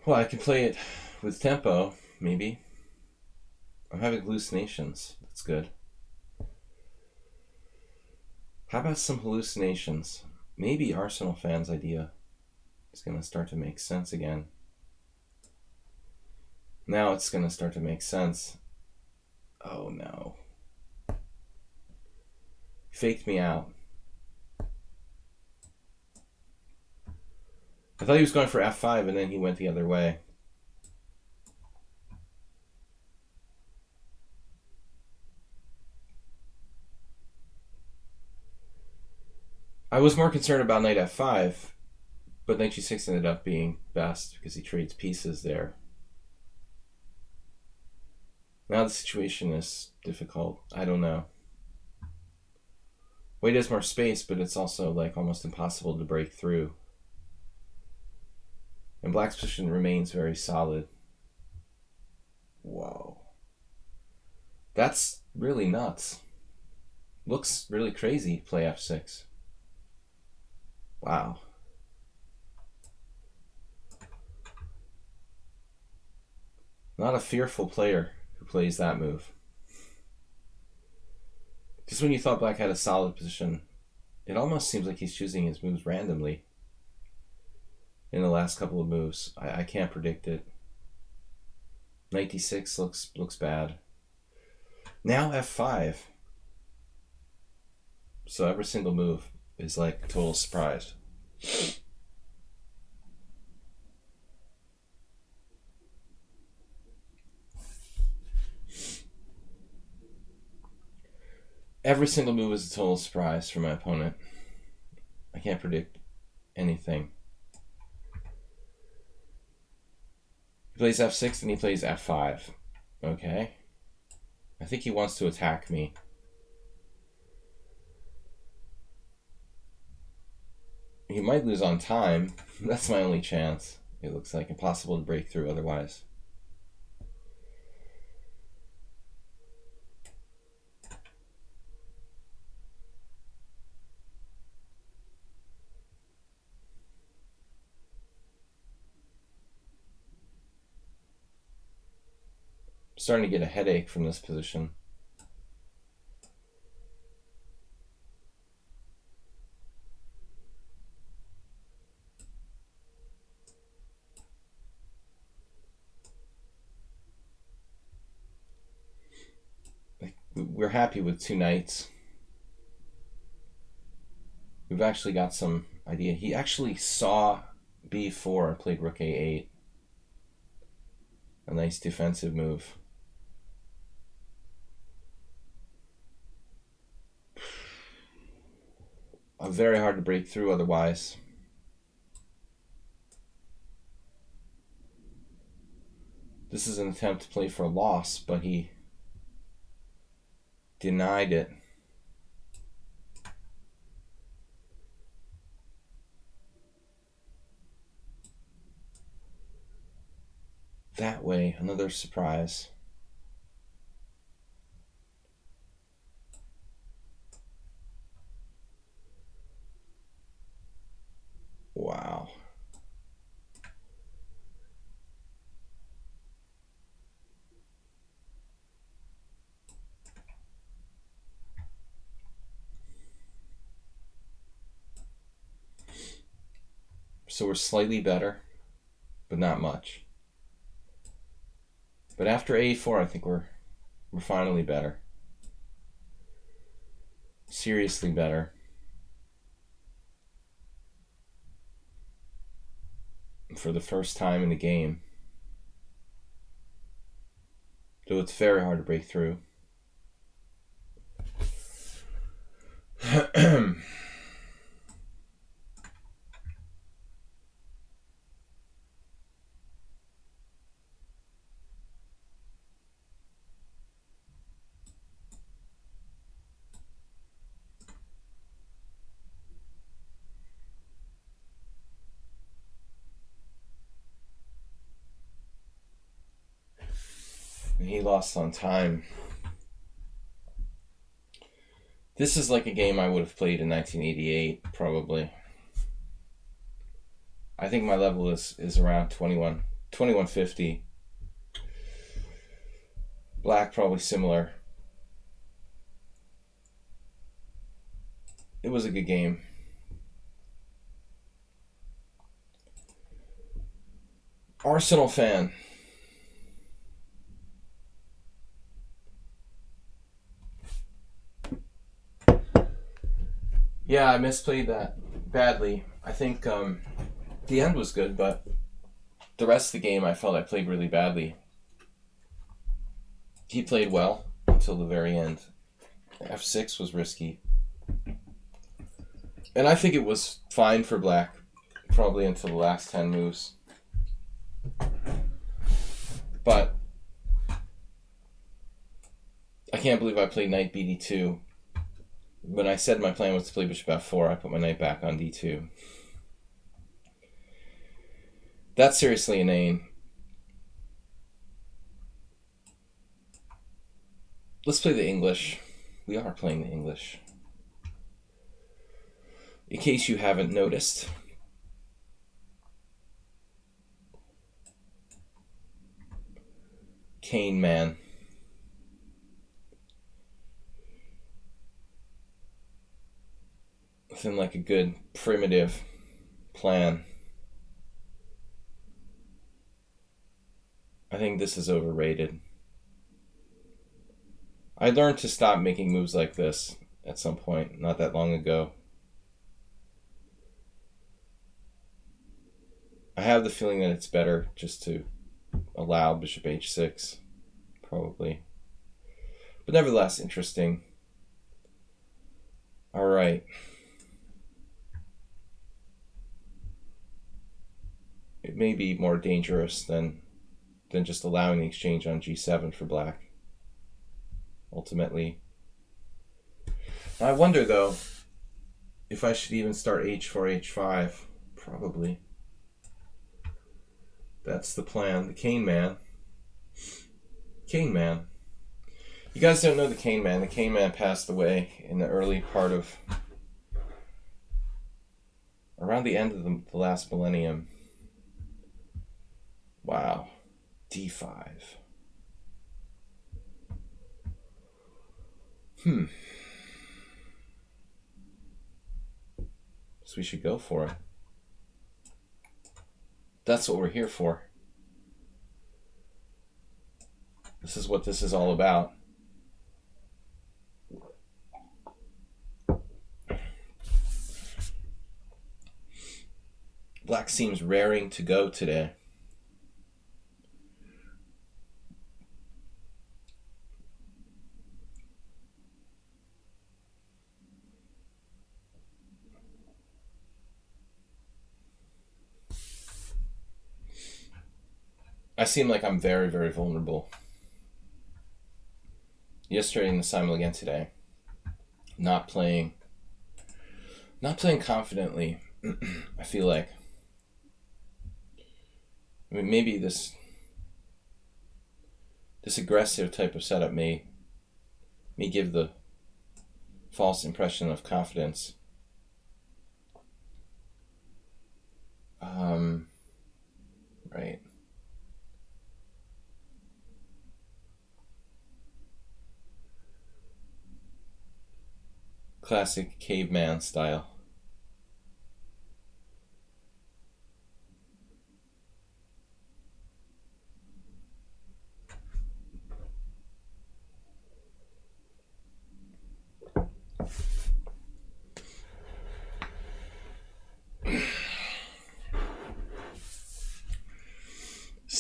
Well, I can play it with tempo, maybe. I'm having hallucinations. That's good. How about some hallucinations? Maybe Arsenal fans' idea is going to start to make sense again. Now it's going to start to make sense. Oh no. Faked me out. I thought he was going for f5 and then he went the other way. I was more concerned about knight f5, but knight g6 ended up being best because he trades pieces there. Now the situation is difficult. I don't know. White has more space, but it's also like almost impossible to break through. And black's position remains very solid. Whoa. That's really nuts. Looks really crazy, play f6. Wow. Not a fearful player who plays that move. Just when you thought black had a solid position, it almost seems like he's choosing his moves randomly in the last couple of moves. I can't predict it. Knight d6 looks bad. Now f5. So every single move is like a total surprise. Every single move is a total surprise for my opponent. I can't predict anything. He plays f6 and he plays f5. Okay. I think he wants to attack me. He might lose on time. That's my only chance. It looks like impossible to break through otherwise. I'm starting to get a headache from this position. We're happy with two knights. We've actually got some idea. He actually saw b4 and played rook a8. A nice defensive move. Very hard to break through otherwise. This is an attempt to play for a loss, but he denied it. That way, another surprise. Wow. So we're slightly better, but not much. But after a4, I think we're finally better. Seriously better. For the first time in the game. Though it's very hard to break through. He lost on time. This is like a game I would have played in 1988, probably. I think my level is around 2150. Black probably similar. It was a good game. Arsenal fan. Yeah, I misplayed that badly. I think the end was good, but the rest of the game I felt I played really badly. He played well until the very end. F6 was risky. And I think it was fine for black, probably until the last 10 moves. But I can't believe I played knight bd2. When I said my plan was to play bishop f4, I put my knight back on d2. That's seriously inane. Let's play the English. We are playing the English. In case you haven't noticed. Cane man. Within like a good primitive plan. I think this is overrated. I learned to stop making moves like this at some point, not that long ago. I have the feeling that it's better just to allow bishop h6, probably. But nevertheless, interesting. All right. It may be more dangerous than just allowing the exchange on g7 for black. Ultimately. I wonder, though, if I should even start h4, h5. Probably. That's the plan. The cane man. Cane man. You guys don't know the cane man. The cane man passed away in the early part of... around the end of the last millennium. Wow. d5. So we should go for it. That's what we're here for. This is what this is all about. Black seems raring to go today. I seem like I'm very, very vulnerable. Yesterday in the simul again today. Not playing confidently. I feel like. I mean, maybe this aggressive type of setup may give the false impression of confidence. Right. Classic caveman style.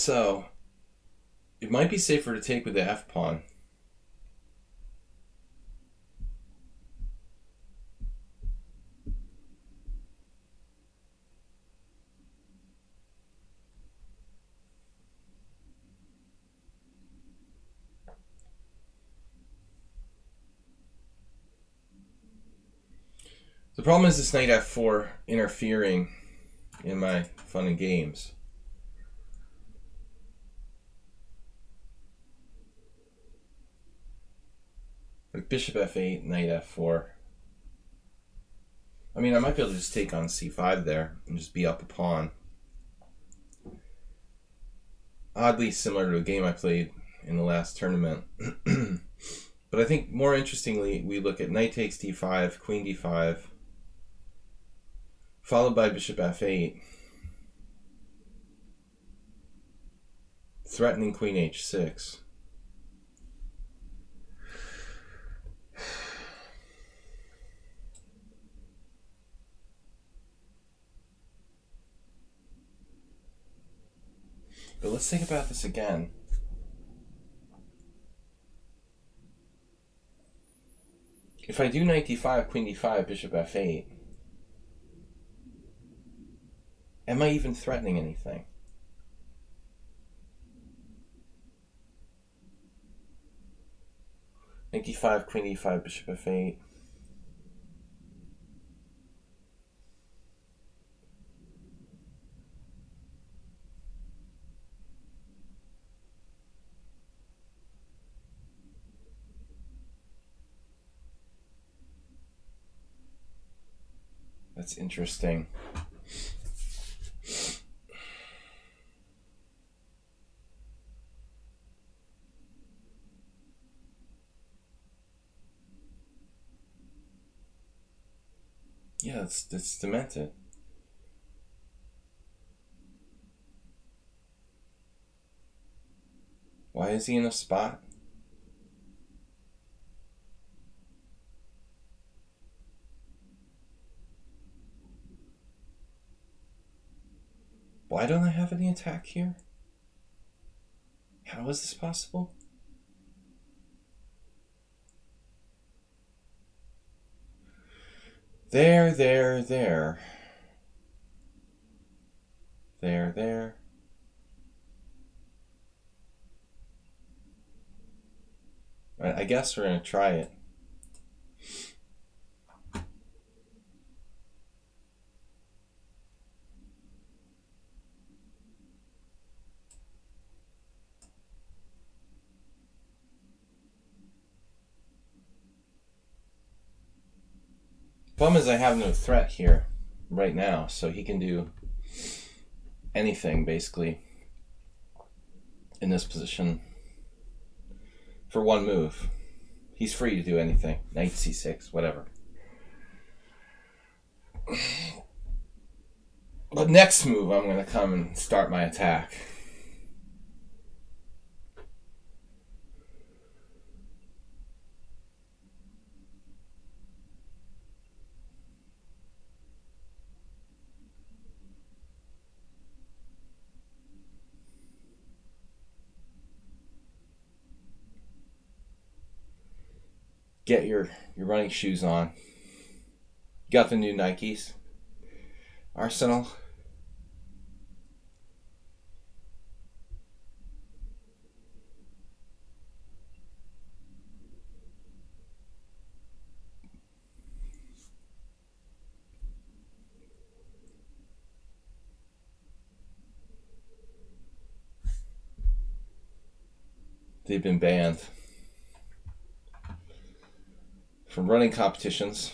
So, it might be safer to take with the f-pawn. The problem is this knight f4 interfering in my fun and games. Like bishop f8, knight f4. I mean, I might be able to just take on c5 there and just be up a pawn. Oddly similar to a game I played in the last tournament. But I think more interestingly, we look at knight takes d5, queen d5, followed by bishop f8, threatening queen h6. But let's think about this again. If I do knight d5, queen d5, bishop f8, am I even threatening anything? Knight d5, queen d5, bishop f8. That's interesting. Yeah, it's demented. Why is he in a spot? Why don't I have any attack here? How is this possible? There. Right, I guess we're going to try it. Problem is I have no threat here right now, so he can do anything basically in this position for one move. He's free to do anything. Knight c6, whatever. But next move I'm going to come and start my attack. Get your running shoes on. You got the new Nikes? Arsenal? They've been banned from running competitions.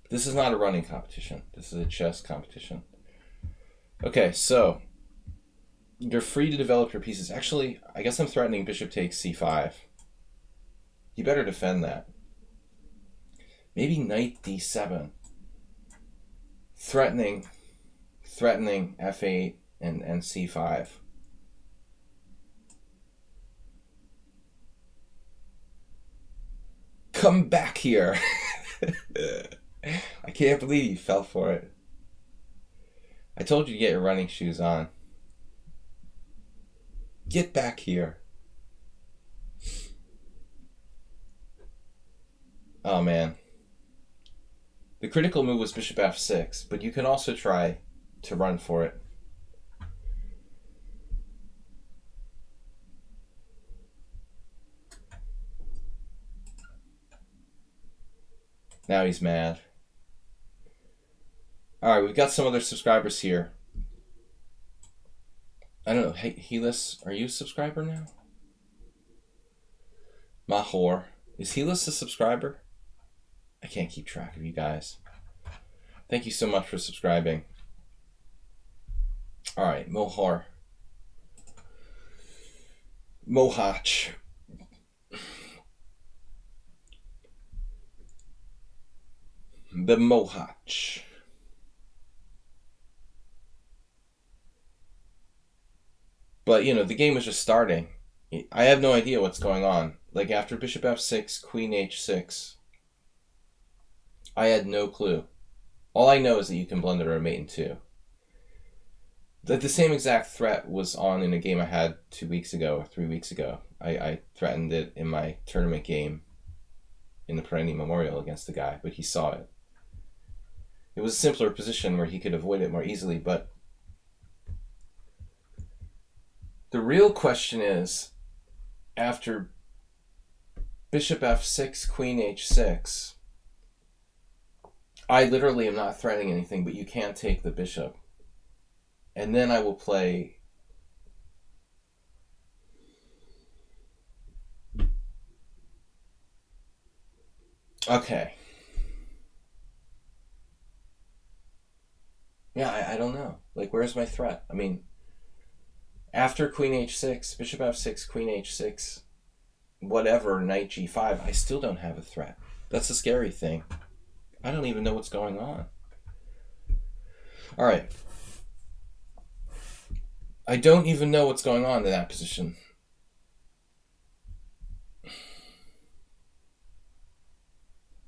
This is not a running competition. This is a chess competition. Okay, so you're free to develop your pieces. Actually, I guess I'm threatening bishop takes c5. You better defend that. Maybe knight d7. Threatening f8 and c5. Come back here. I can't believe you fell for it. I told you to get your running shoes on. Get back here. Oh, man. The critical move was bishop f6, but you can also try to run for it. Now he's mad. Alright, we've got some other subscribers here. I don't know. Hey, Helis, are you a subscriber now? Mahor. Is Helis a subscriber? I can't keep track of you guys. Thank you so much for subscribing. Alright, Mohar. Mohach. The Mohach. But, you know, the game was just starting. I have no idea what's going on. Like, after bishop f6, queen h6, I had no clue. All I know is that you can blunder a mate in two. The same exact threat was on in a game I had 2 weeks ago or 3 weeks ago. I threatened it in my tournament game in the Perennial Memorial against the guy, but he saw it. It was a simpler position where he could avoid it more easily, but the real question is, after bishop f6, queen h6, I literally am not threatening anything, but you can't take the bishop. And then I will play okay. Yeah, I don't know. Like, where's my threat? I mean, after queen h6, bishop f6, queen h6, whatever, knight g5, I still don't have a threat. That's the scary thing. I don't even know what's going on. All right. I don't even know what's going on in that position.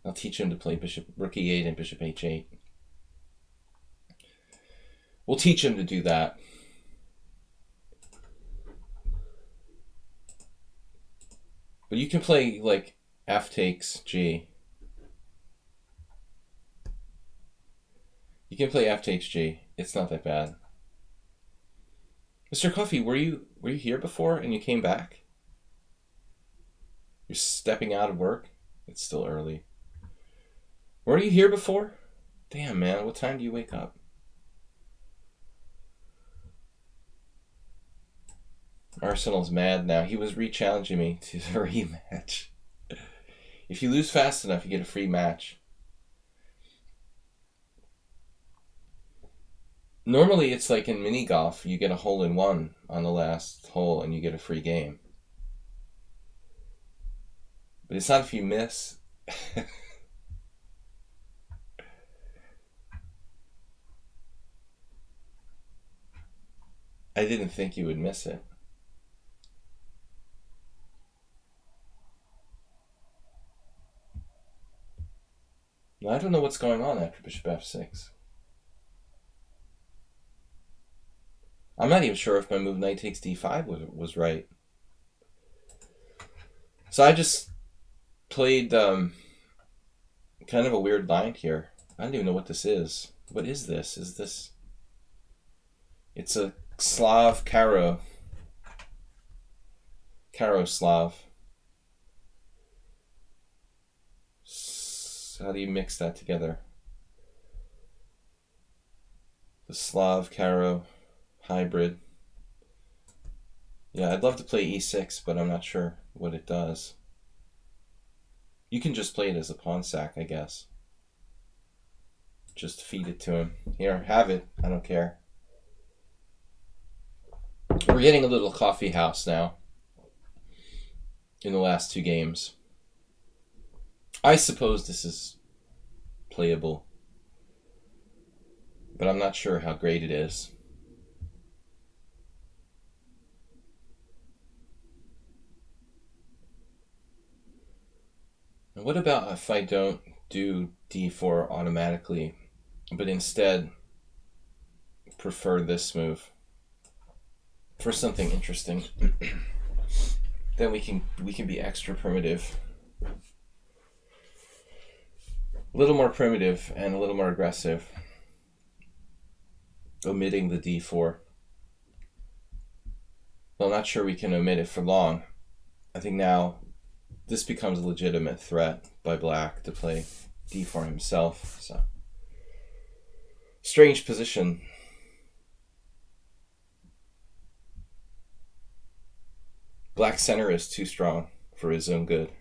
I'll teach him to play bishop, rook e8 and bishop h8. We'll teach him to do that. But you can play, like, f takes g. You can play f takes g. It's not that bad. Mr. Coffee, were you here before and you came back? You're stepping out of work? It's still early. Were you here before? Damn, man, what time do you wake up? Arsenal's mad now. He was re-challenging me to a rematch. If you lose fast enough, you get a free match. Normally, it's like in mini golf, you get a hole-in-one on the last hole and you get a free game. But it's not if you miss. I didn't think you would miss it. Now, I don't know what's going on after bishop f6. I'm not even sure if my move knight takes d5 was right. So I just played kind of a weird line here. I don't even know what this is. What is this? Is this... It's a Slav Karo. Karo Slav. How do you mix that together? The Slav Karo hybrid. Yeah, I'd love to play e6, but I'm not sure what it does. You can just play it as a pawn sack, I guess. Just feed it to him. Here, have it. I don't care. We're getting a little coffee house now in the last 2 games. I suppose this is playable, but I'm not sure how great it is. And what about if I don't do d4 automatically, but instead prefer this move? for something interesting. Then we can be extra primitive. A little more primitive and a little more aggressive. Omitting the d4. Well, I'm not sure we can omit it for long. I think now this becomes a legitimate threat by black to play d4 himself. So strange position. Black center is too strong for his own good.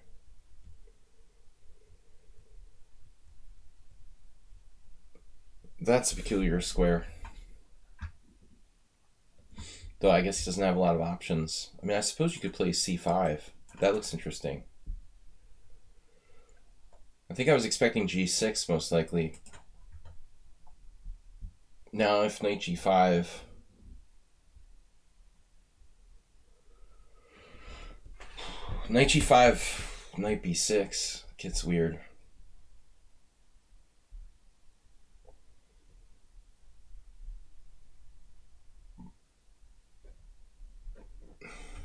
That's a peculiar square. Though I guess he doesn't have a lot of options. I mean, I suppose you could play c5. That looks interesting. I think I was expecting g6 most likely. Now if knight g5... Knight g5, knight b6 gets weird.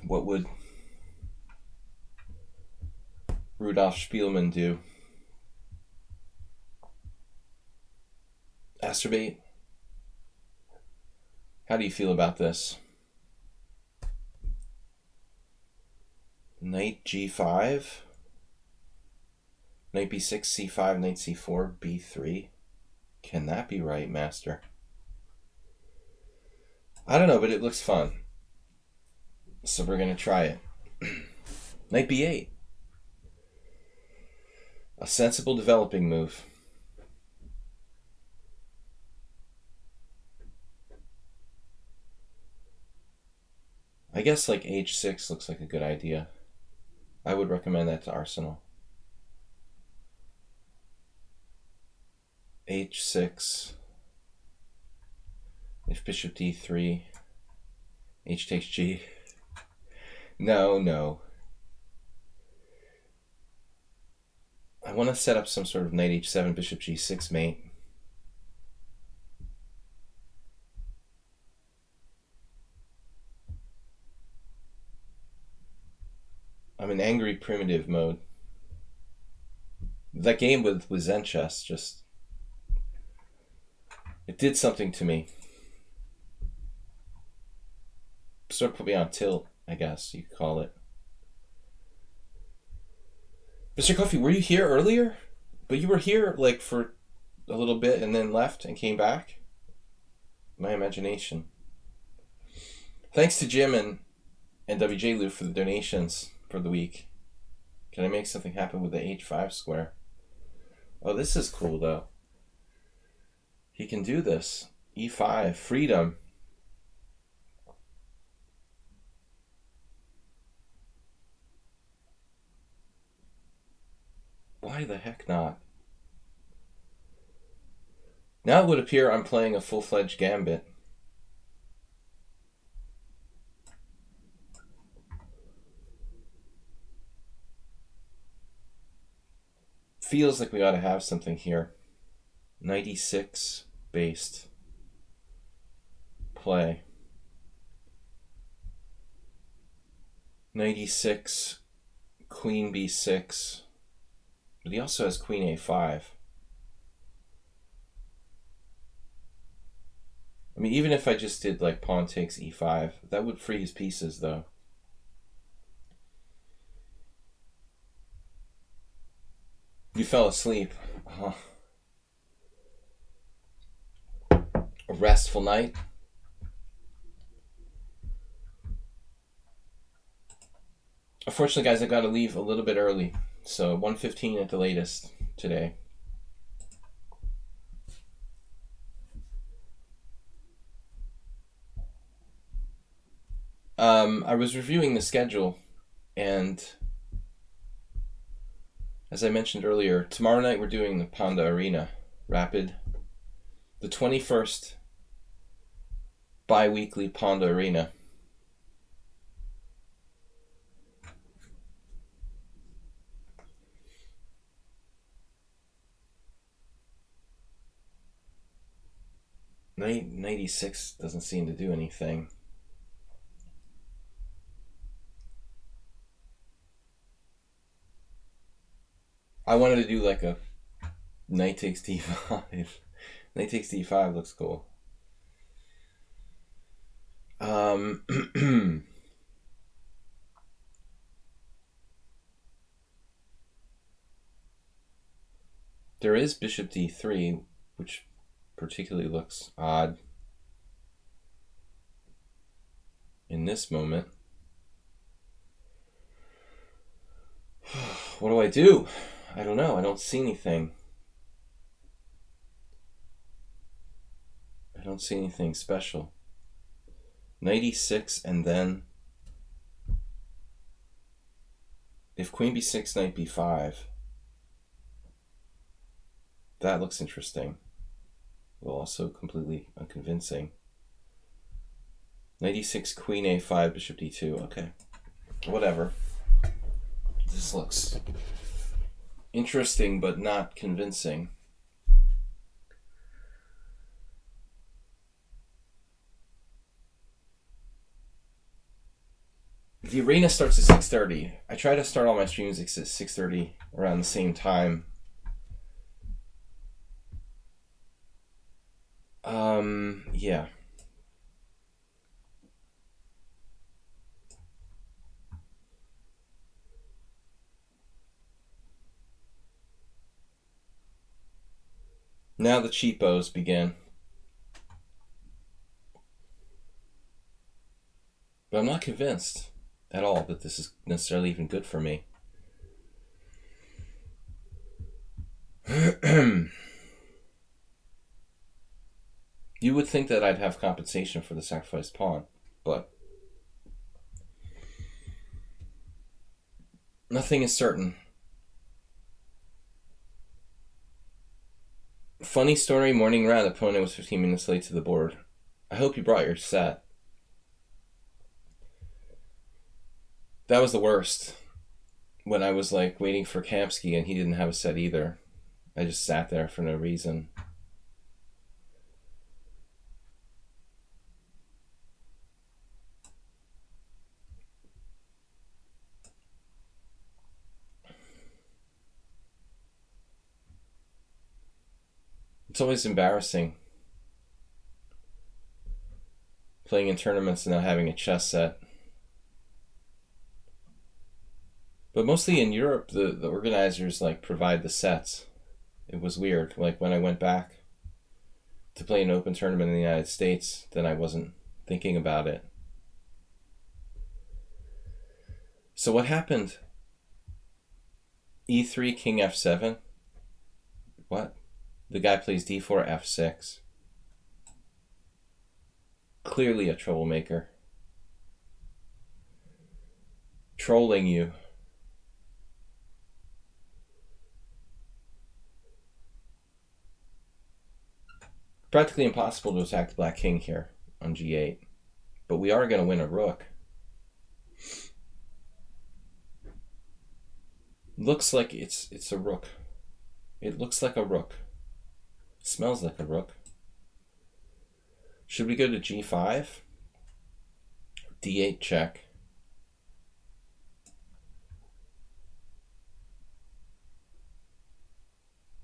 What would Rudolf Spielmann do? Astrobate? How do you feel about this? Knight g5, knight b6, c5, knight c4, b3. Can that be right, master? I don't know, but it looks fun. So we're going to try it. Knight b8. A sensible developing move. I guess like h6 looks like a good idea. I would recommend that to Arsenal. h6. If bishop d3. H takes g. No. I want to set up some sort of knight h7, bishop g6 mate. I'm in angry primitive mode. That game with Zen chess just... it did something to me. Sort of put me on tilt, I guess you could call it. Mr. Coffee, were you here earlier? But you were here like for a little bit and then left and came back? My imagination. Thanks to Jim and WJ Lou for the donations for the week. Can I make something happen with the h5 square? Oh, this is cool though. He can do this. e5, freedom. Why the heck not? Now it would appear I'm playing a full-fledged gambit. Feels like we ought to have something here. 96 based play. 96 queen b6. But he also has queen a5. I mean, even if I just did like pawn takes e5, that would free his pieces though. You fell asleep. A restful night. Unfortunately, guys, I got to leave a little bit early. So 1:15 at the latest today. I was reviewing the schedule, and as I mentioned earlier, tomorrow night we're doing the Panda Arena Rapid. The 21st bi-weekly Panda Arena. Knight e6 doesn't seem to do anything. I wanted to do like a knight takes d5. Knight takes d5 looks cool. There is bishop d3, which particularly looks odd in this moment. What do I do? I don't know. I don't see anything. I don't see anything special. Knight e6 and then if queen b6, knight b5, that looks interesting. Well, also completely unconvincing. Knight e6, queen a5, bishop d2. Okay, whatever. This looks interesting but not convincing. The arena starts at 6:30. I try to start all my streams at 6:30 around the same time. Yeah. Now the cheapos begin. But I'm not convinced at all that this is necessarily even good for me. You would think that I'd have compensation for the sacrificed pawn, but nothing is certain. Funny story, morning round, opponent was 15 minutes late to the board. I hope you brought your set. That was the worst. When I was like waiting for Kamsky and he didn't have a set either. I just sat there for no reason. It's always embarrassing playing in tournaments and not having a chess set. But mostly in Europe, the organizers like provide the sets. It was weird. Like when I went back to play an open tournament in the United States, then I wasn't thinking about it. So what happened? E3, king f7? What? The guy plays d4, f6. Clearly a troublemaker. Trolling you. Practically impossible to attack the black king here on g8. But we are going to win a rook. Looks like it's a rook. It looks like a rook. Smells like a rook. Should we go to g5? d8 check.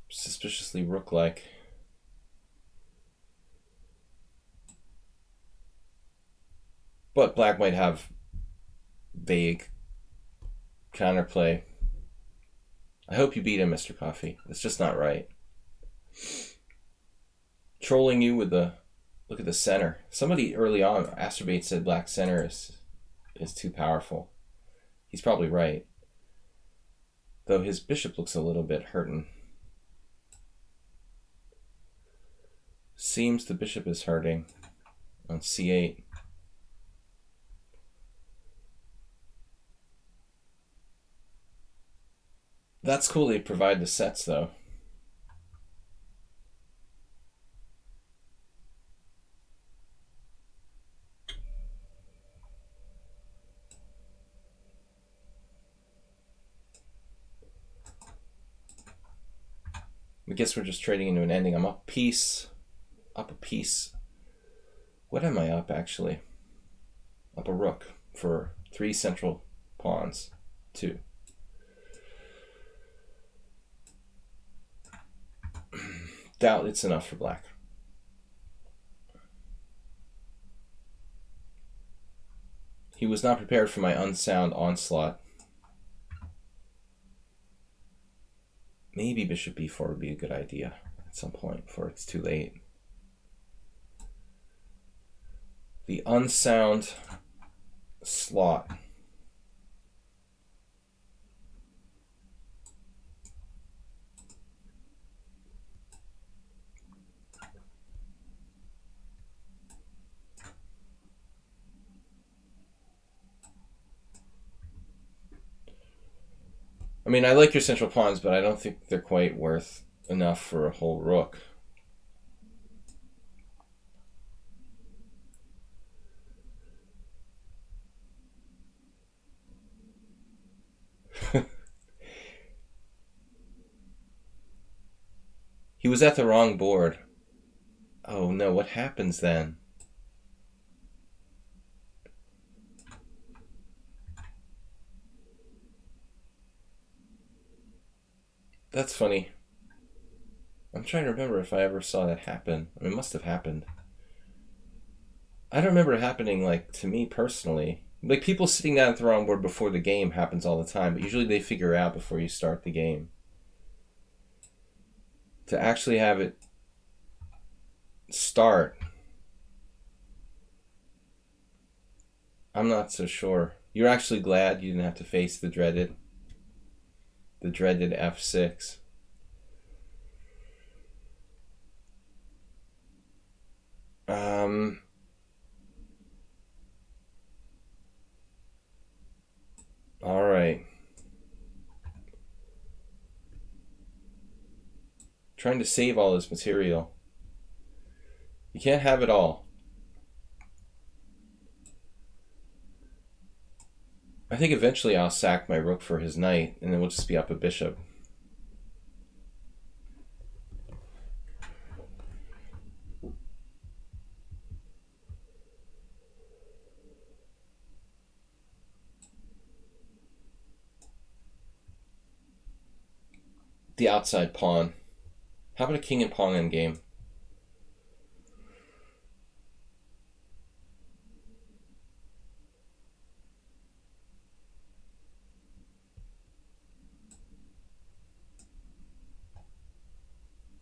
Suspiciously rook-like. But black might have vague counterplay. I hope you beat him, Mr. Coffee. It's just not right. Trolling you with the... Look at the center. Somebody early on, Astrobate said black center is too powerful. He's probably right. Though his bishop looks a little bit hurting. Seems the bishop is hurting on c8. That's cool they provide the sets, though. I guess we're just trading into an ending. I'm up a piece. Up a piece. What am I up, actually? Up a rook for 3 central pawns. 2. Doubt it's enough for black. He was not prepared for my unsound onslaught. Maybe bishop b4 would be a good idea at some point before it's too late. The unsound slot. I mean, I like your central pawns, but I don't think they're quite worth enough for a whole rook. He was at the wrong board. Oh no, what happens then? That's funny. I'm trying to remember if I ever saw that happen. I mean, it must have happened. I don't remember it happening, like, to me personally. Like, people sitting down at the wrong board before the game happens all the time, but usually they figure out before you start the game. To actually have it start, I'm not so sure. You're actually glad you didn't have to face the dreaded f6. All right. Trying to save all this material. You can't have it all. I think eventually I'll sack my rook for his knight, and then we'll just be up a bishop. The outside pawn. How about a king and pawn endgame?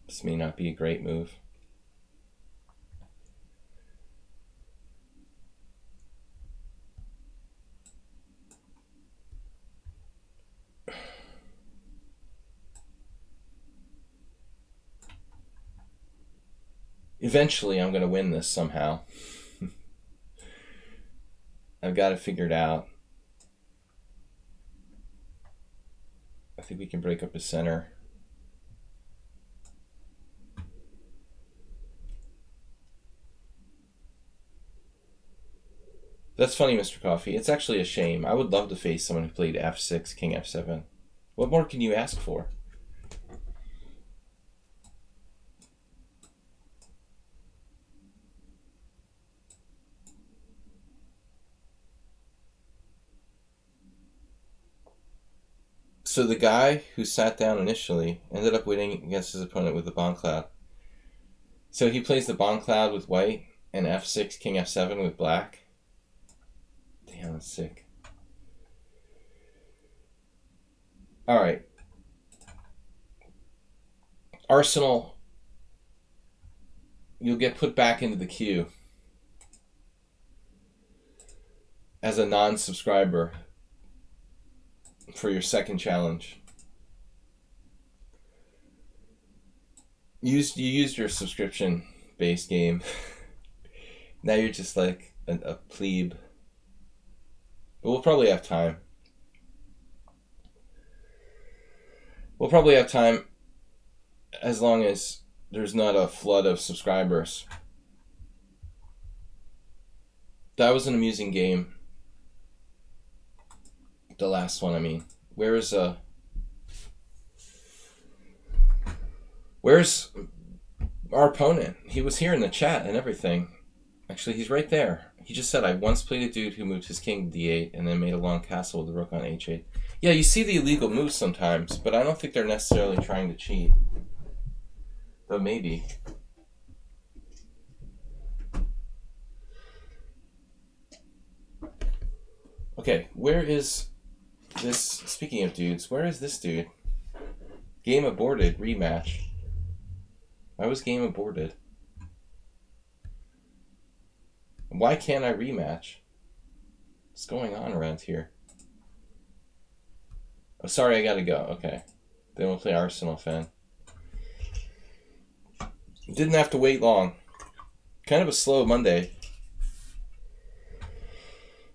This may not be a great move. Eventually, I'm going to win this somehow. I've got it figured out. I think we can break up his center. That's funny, Mr. Coffee. It's actually a shame. I would love to face someone who played f6, king f7. What more can you ask for? So the guy who sat down initially ended up winning against his opponent with the bomb cloud. So he plays the bomb cloud with white and f6, king f7 with black. Damn, that's sick. All right. Arsenal, you'll get put back into the queue as a non-subscriber for your second challenge. You used your subscription-based game. Now you're just like a plebe. But we'll probably have time. We'll probably have time as long as there's not a flood of subscribers. That was an amusing game. The last one, I mean. Where's our opponent? He was here in the chat and everything. Actually, he's right there. He just said, I once played a dude who moved his king to d8 and then made a long castle with the rook on h8. Yeah, you see the illegal moves sometimes, but I don't think they're necessarily trying to cheat. Though maybe. Okay, where is this? Speaking of dudes, where is this dude? Game aborted. Rematch. Why was game aborted? Why can't I rematch? What's going on around here? Oh, sorry, I gotta go. Okay. They don't play Arsenal fan. Didn't have to wait long. Kind of a slow Monday.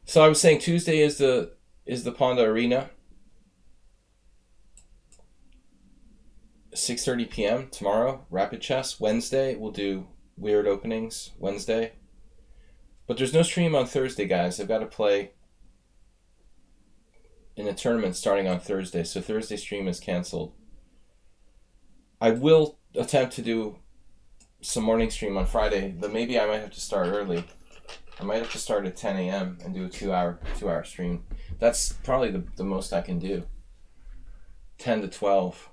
So I was saying Tuesday is the Ponda Arena. 6:30 p.m. tomorrow. Rapid chess. Wednesday we'll do weird openings. Wednesday. But there's no stream on Thursday, guys. I've got to play in a tournament starting on Thursday, so Thursday stream is canceled. I will attempt to do some morning stream on Friday, but maybe I might have to start early. I might have to start at 10 a.m. and do a two-hour stream. That's probably the most I can do. 10 to 12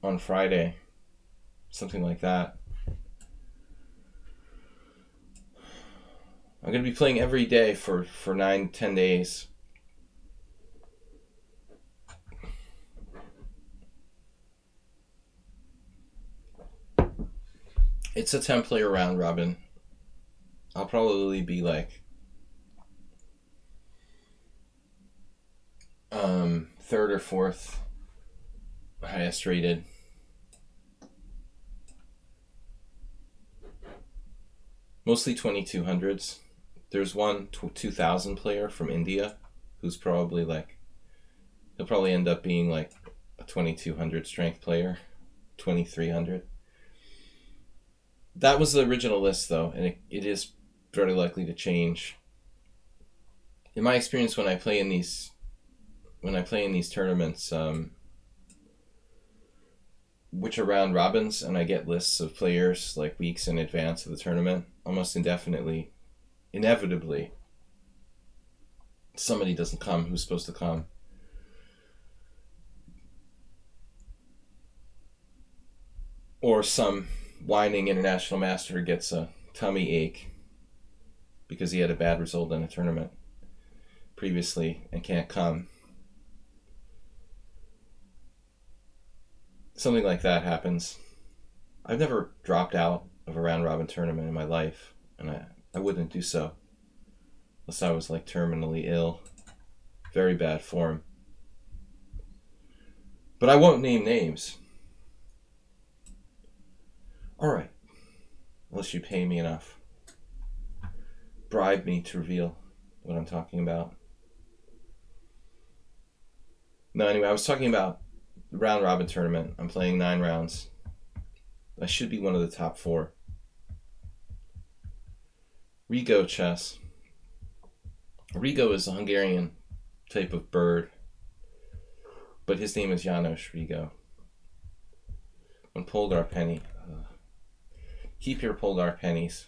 on Friday. Something like that. I'm going to be playing every day for 9-10 days. It's a 10-player round robin. I'll probably be like third or fourth highest rated. Mostly 2200s. There's one 2000 player from India who's probably like, he'll probably end up being like a 2200 strength player, 2300. That was the original list though, and it is very likely to change. In my experience, when I play in these tournaments, which are round robins, and I get lists of players like weeks in advance of the tournament, almost inevitably, somebody doesn't come who's supposed to come. Or some whining international master gets a tummy ache because he had a bad result in a tournament previously and can't come. Something like that happens. I've never dropped out of a round robin tournament in my life, and I wouldn't do so unless I was like terminally ill, very bad form. But I won't name names. Alright. Unless you pay me enough. Bribe me to reveal what I'm talking about. No, anyway, I was talking about the round robin tournament. I'm playing 9 rounds. I should be one of the top 4. Rigo chess. Rigo is a Hungarian type of bird, but his name is János Rigo. One Poldar penny. Keep your Poldar pennies.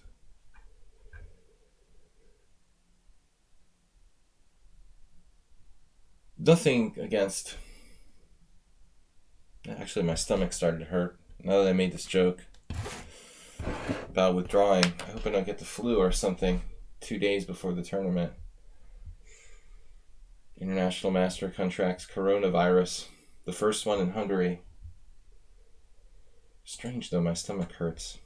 Nothing against... Actually, my stomach started to hurt now that I made this joke about withdrawing. I hope I don't get the flu or something 2 days before the tournament. International Master contracts coronavirus. The first one in Hungary. Strange though, my stomach hurts.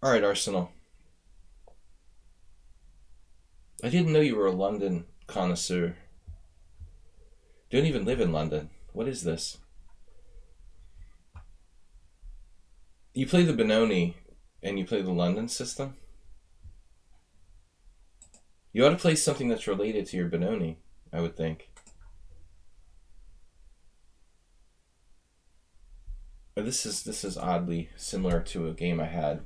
Alright, Arsenal. I didn't know you were a London connoisseur. Don't even live in London. What is this? You play the Benoni and you play the London system? You ought to play something that's related to your Benoni, I would think. This is oddly similar to a game I had.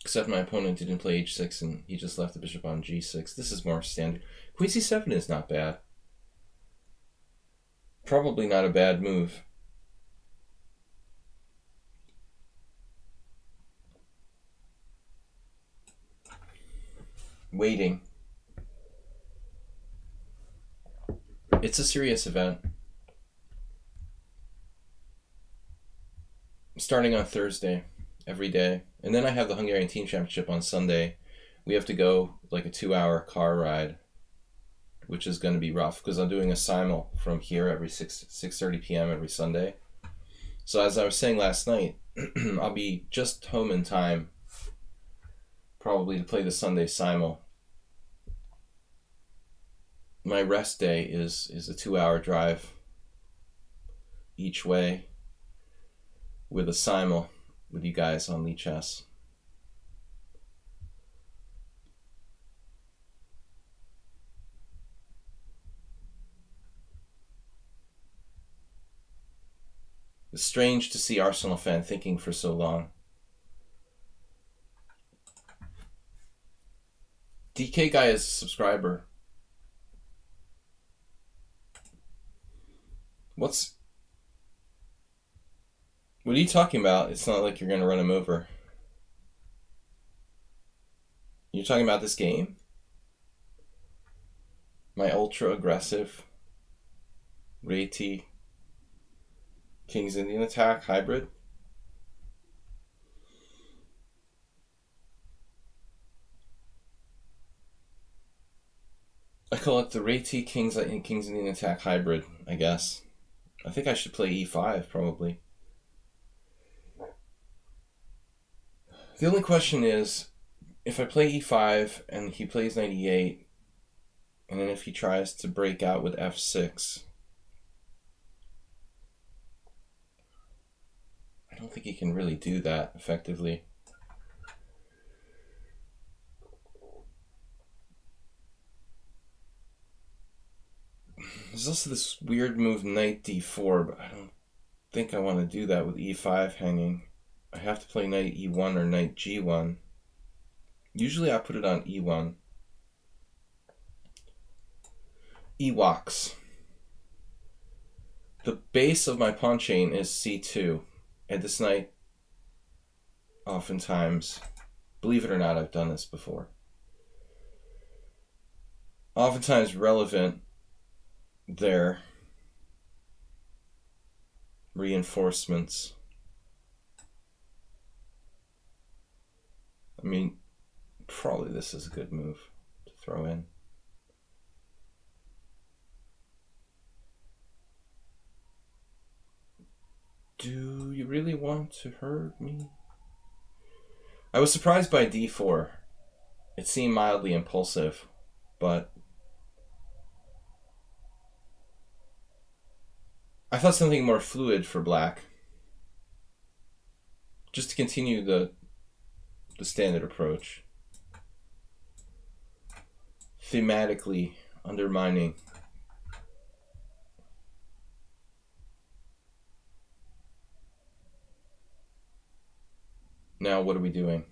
Except my opponent didn't play h6 and he just left the bishop on g6. This is more standard. Queen c7 is not bad. Probably not a bad move. Waiting. It's a serious event. Starting on Thursday, every day. And then I have the Hungarian Team Championship on Sunday. We have to go like a 2-hour car ride, which is going to be rough because I'm doing a simul from here every 6:30 p.m. every Sunday. So as I was saying last night, I'll be just home in time probably to play the Sunday simul. My rest day is a 2-hour drive each way with a simul with you guys on lichess. It's strange to see Arsenal fan thinking for so long. DK guy is a subscriber. What are you talking about? It's not like you're going to run him over. You're talking about this game? My ultra aggressive Reti King's Indian attack hybrid? I call it the Reti King's Indian attack hybrid, I guess. I think I should play e5 probably. The only question is, if I play e5 and he plays knight e8, and then if he tries to break out with f6, I don't think he can really do that effectively. There's also this weird move knight d4, but I don't think I want to do that with e5 hanging. I have to play knight e1 or knight g1. Usually I put it on e1. E-walks. The base of my pawn chain is c2. And this knight, oftentimes, believe it or not, I've done this before. Oftentimes relevant there. Reinforcements. I mean, probably this is a good move to throw in. Do you really want to hurt me? I was surprised by d4. It seemed mildly impulsive, but I thought something more fluid for black. Just to continue the standard approach. Thematically undermining. Now what are we doing?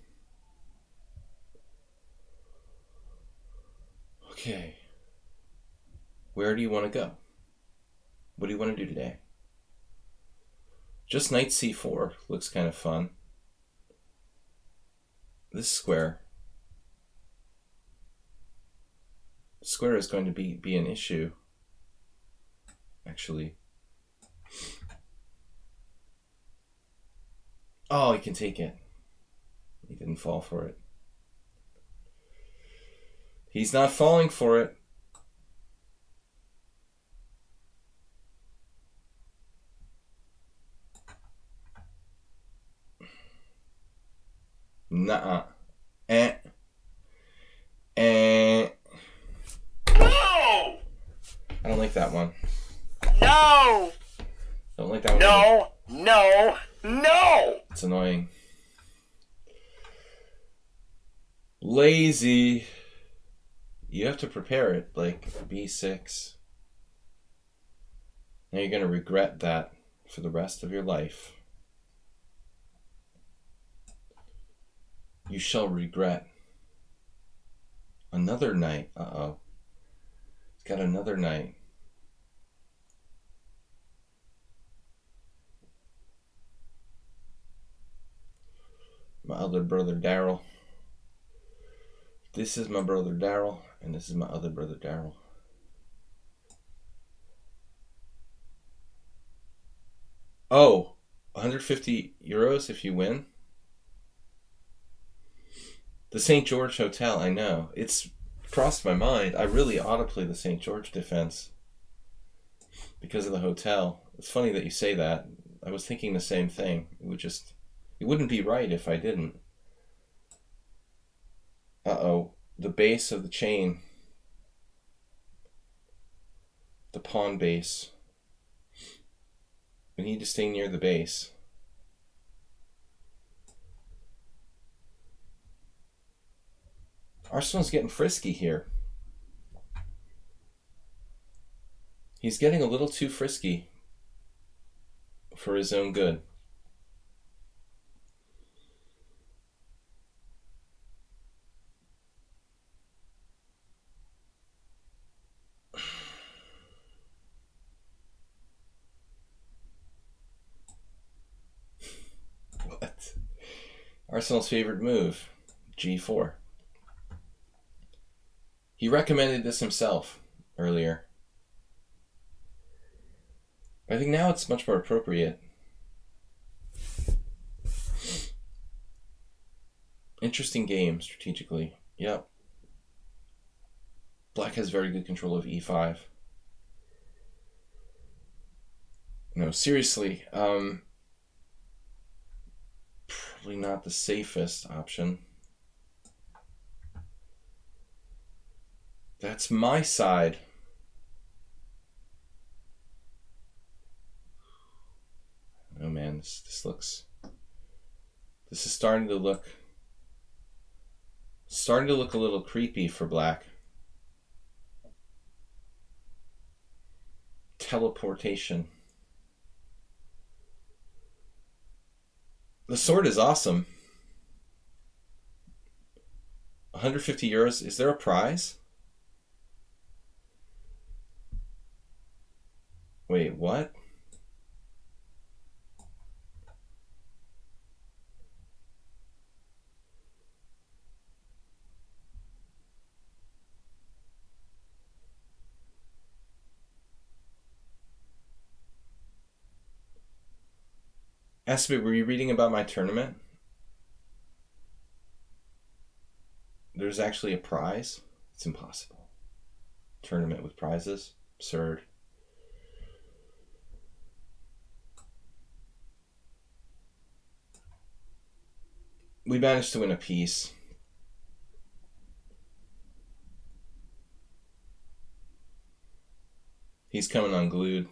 Okay. Where do you want to go? What do you want to do today? Just knight c4 looks kind of fun. This square is going to be an issue, actually. Oh, he can take it. He didn't fall for it. He's not falling for it. Nuh-uh. No! I don't like that one. No! Don't like that one. No! No! No! It's annoying. Lazy. You have to prepare it, like b6. Now you're going to regret that for the rest of your life. You shall regret. Another knight. Uh-oh. He's got another knight. My other brother Daryl. This is my brother Daryl, and this is my other brother Daryl. Oh, 150 euros if you win? The St. George Hotel, I know. It's crossed my mind. I really ought to play the St. George defense because of the hotel. It's funny that you say that. I was thinking the same thing. It wouldn't be right if I didn't. Uh-oh. The base of the chain. The pawn base. We need to stay near the base. Arsenal's getting frisky here. He's getting a little too frisky for his own good. What? Arsenal's favorite move, G4. He recommended this himself earlier. I think now it's much more appropriate. Interesting game strategically. Yep. Black has very good control of e5. No, seriously, probably not the safest option. That's my side. Oh man, this is starting to look a little creepy for black. Teleportation. The sword is awesome. 150 euros. Is there a prize? Wait, what? Aspie, were you reading about my tournament? There's actually a prize? It's impossible. Tournament with prizes? Absurd. We managed to win a piece. He's coming unglued.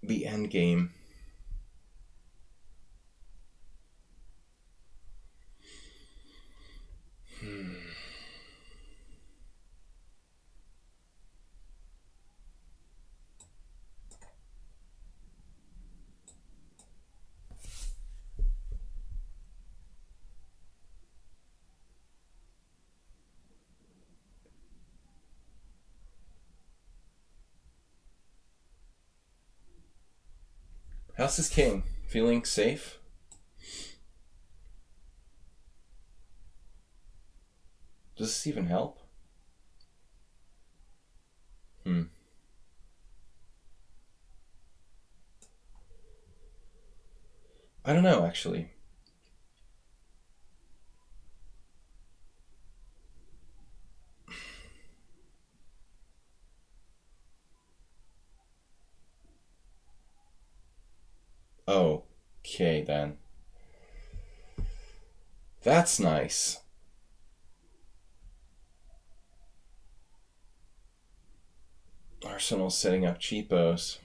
The end game. How's this king? Feeling safe? Does this even help? I don't know, actually. Okay, then. That's nice. Arsenal's setting up cheapos.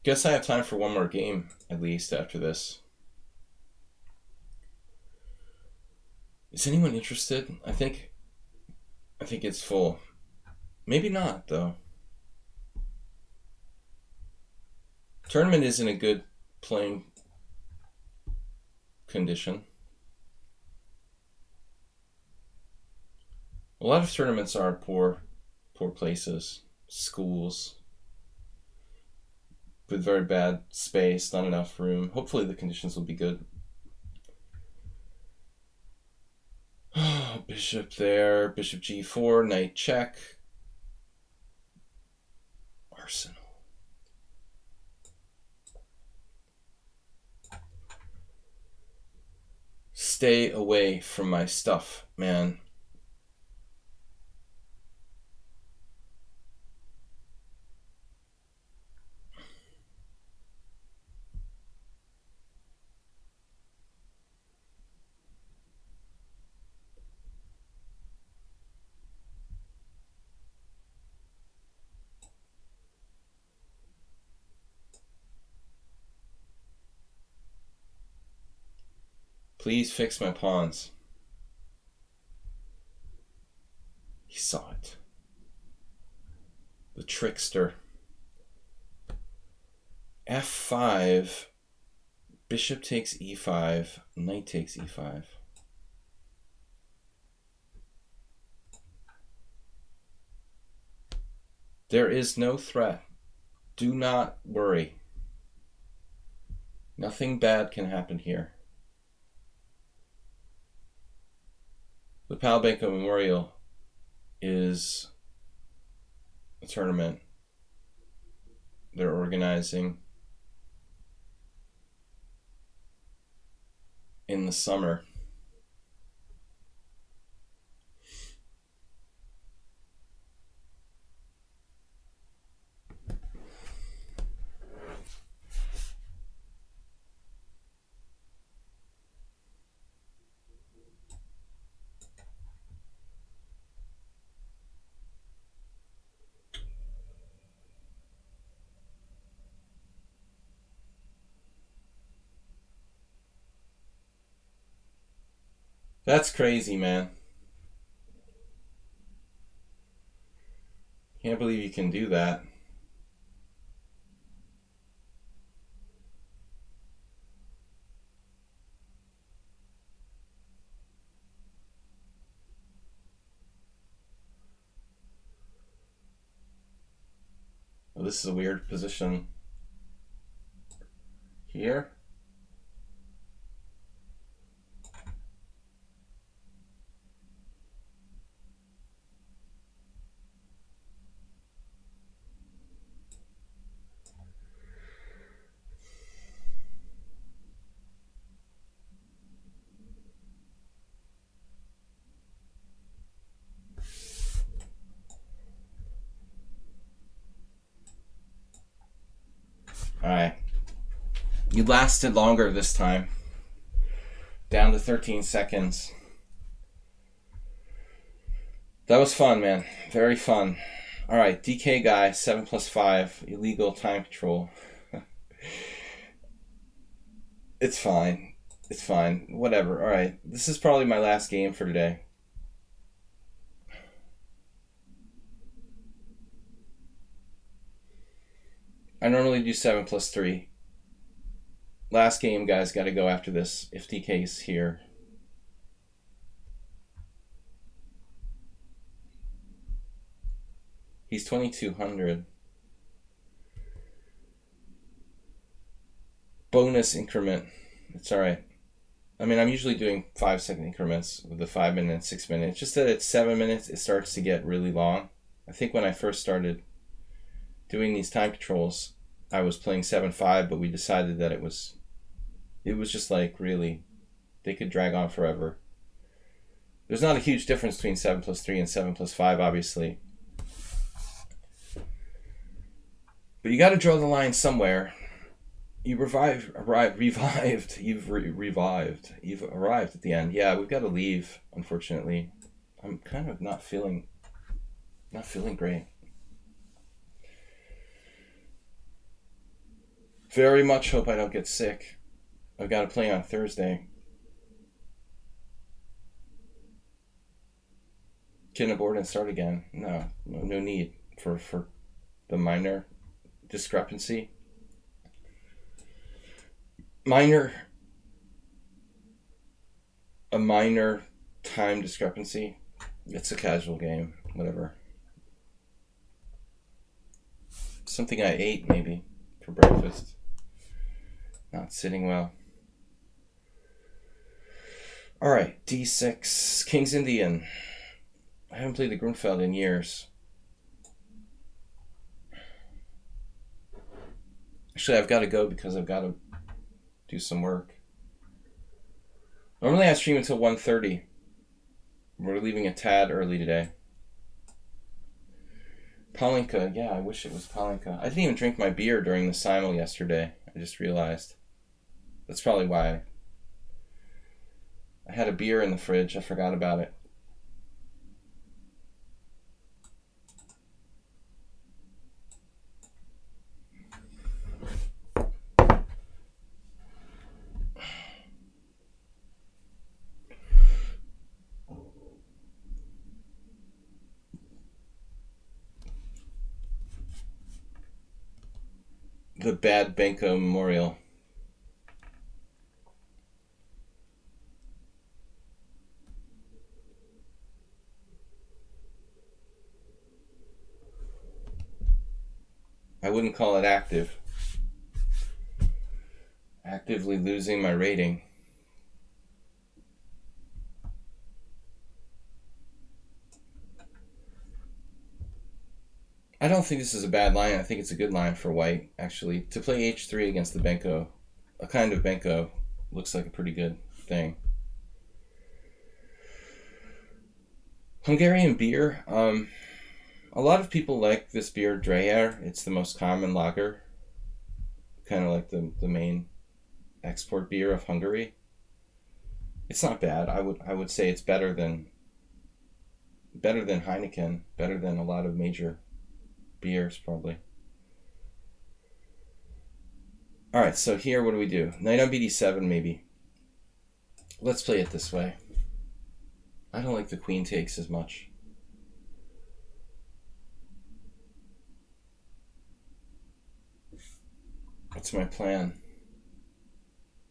Guess I have time for one more game, at least, after this. Is anyone interested? I think it's full. Maybe not, though. Tournament isn't a good playing condition. A lot of tournaments are poor places, schools, with very bad space, not enough room. Hopefully the conditions will be good. Bishop there, bishop g4, knight check. Arsenal. Stay away from my stuff, man. Please fix my pawns. He saw it. The trickster. f5. Bishop takes e5. Knight takes e5. There is no threat. Do not worry. Nothing bad can happen here. The Paschall Memorial is a tournament they're organizing in the summer. That's crazy, man. Can't believe you can do that. Well, this is a weird position here. Alright. You lasted longer this time. Down to 13 seconds. That was fun, man. Very fun. Alright, DK guy, 7+5. Illegal time control. It's fine. It's fine. Whatever. Alright. This is probably my last game for today. I normally do 7+3. Last game, guys, got to go after this if DK's here. He's 2200. Bonus increment. It's alright. I mean, I'm usually doing 5-second increments with the 5 minute and 6 minute. It's just that at 7 minutes, it starts to get really long. I think when I first started doing these time controls, I was playing 7-5, but we decided that it was just like really, they could drag on forever. There's not a huge difference between 7+3 and 7+5, obviously. But you got to draw the line somewhere. You revived. You've revived. You've arrived at the end. Yeah, we've got to leave, unfortunately. I'm kind of not feeling great. Very much hope I don't get sick. I've got to play on Thursday. Can abort and start again? No need for the minor discrepancy. minor a minor time discrepancy. It's a casual game, whatever. Something I ate maybe for breakfast. Not sitting well. Alright, d6, King's Indian. I haven't played the Grunfeld in years. Actually, I've got to go because I've got to do some work. Normally I stream until 1:30. We're leaving a tad early today. Palinka, yeah, I wish it was Palinka. I didn't even drink my beer during the simul yesterday. I just realized. That's probably why. I had a beer in the fridge. I forgot about it. The Bad Benko Memorial. I wouldn't call it active. Actively losing my rating. I don't think this is a bad line. I think it's a good line for white, actually. To play h3 against the Benko, a kind of Benko, looks like a pretty good thing. Hungarian beer. A lot of people like this beer, Dreher. It's the most common lager. Kind of like the main export beer of Hungary. It's not bad. I would say it's better than Heineken, better than a lot of major beers, probably. Alright, so here, what do we do? Knight on bd7, maybe. Let's play it this way. I don't like the queen takes as much. What's my plan?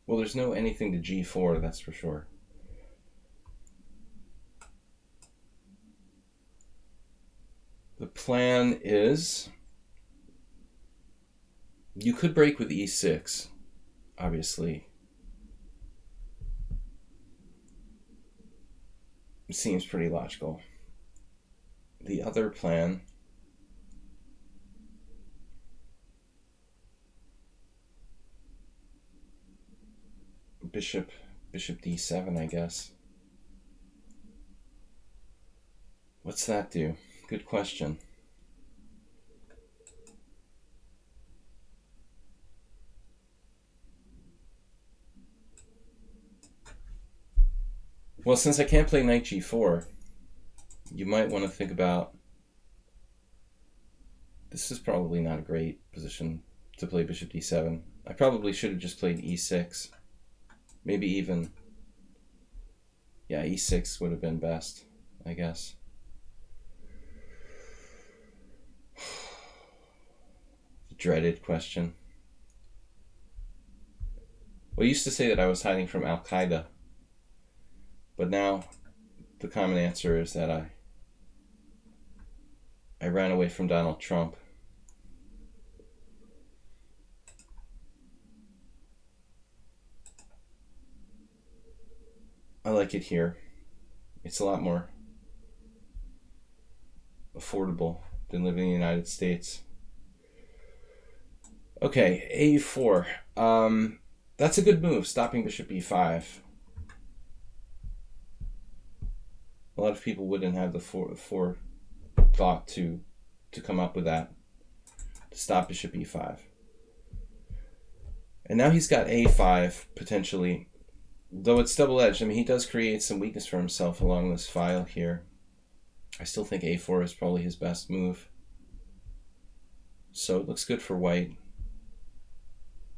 Well, there's no anything to g4, that's for sure. The plan is you could break with e6, obviously. It seems pretty logical. The other plan bishop d7, I guess. What's that do? Good question. Well, since I can't play knight g4, you might want to think about... This is probably not a great position to play bishop d7. I probably should have just played e6. Maybe even... Yeah, e6 would have been best, I guess. The dreaded question. Well, I used to say that I was hiding from Al-Qaeda. But now the common answer is that I ran away from Donald Trump. I like it here. It's a lot more affordable than living in the United States. Okay, a4. That's a good move, stopping bishop e5. A lot of people wouldn't have the forethought to come up with that, to stop bishop e5. And now he's got a5, potentially. Though it's double-edged, I mean, he does create some weakness for himself along this file here. I still think a4 is probably his best move. So it looks good for white.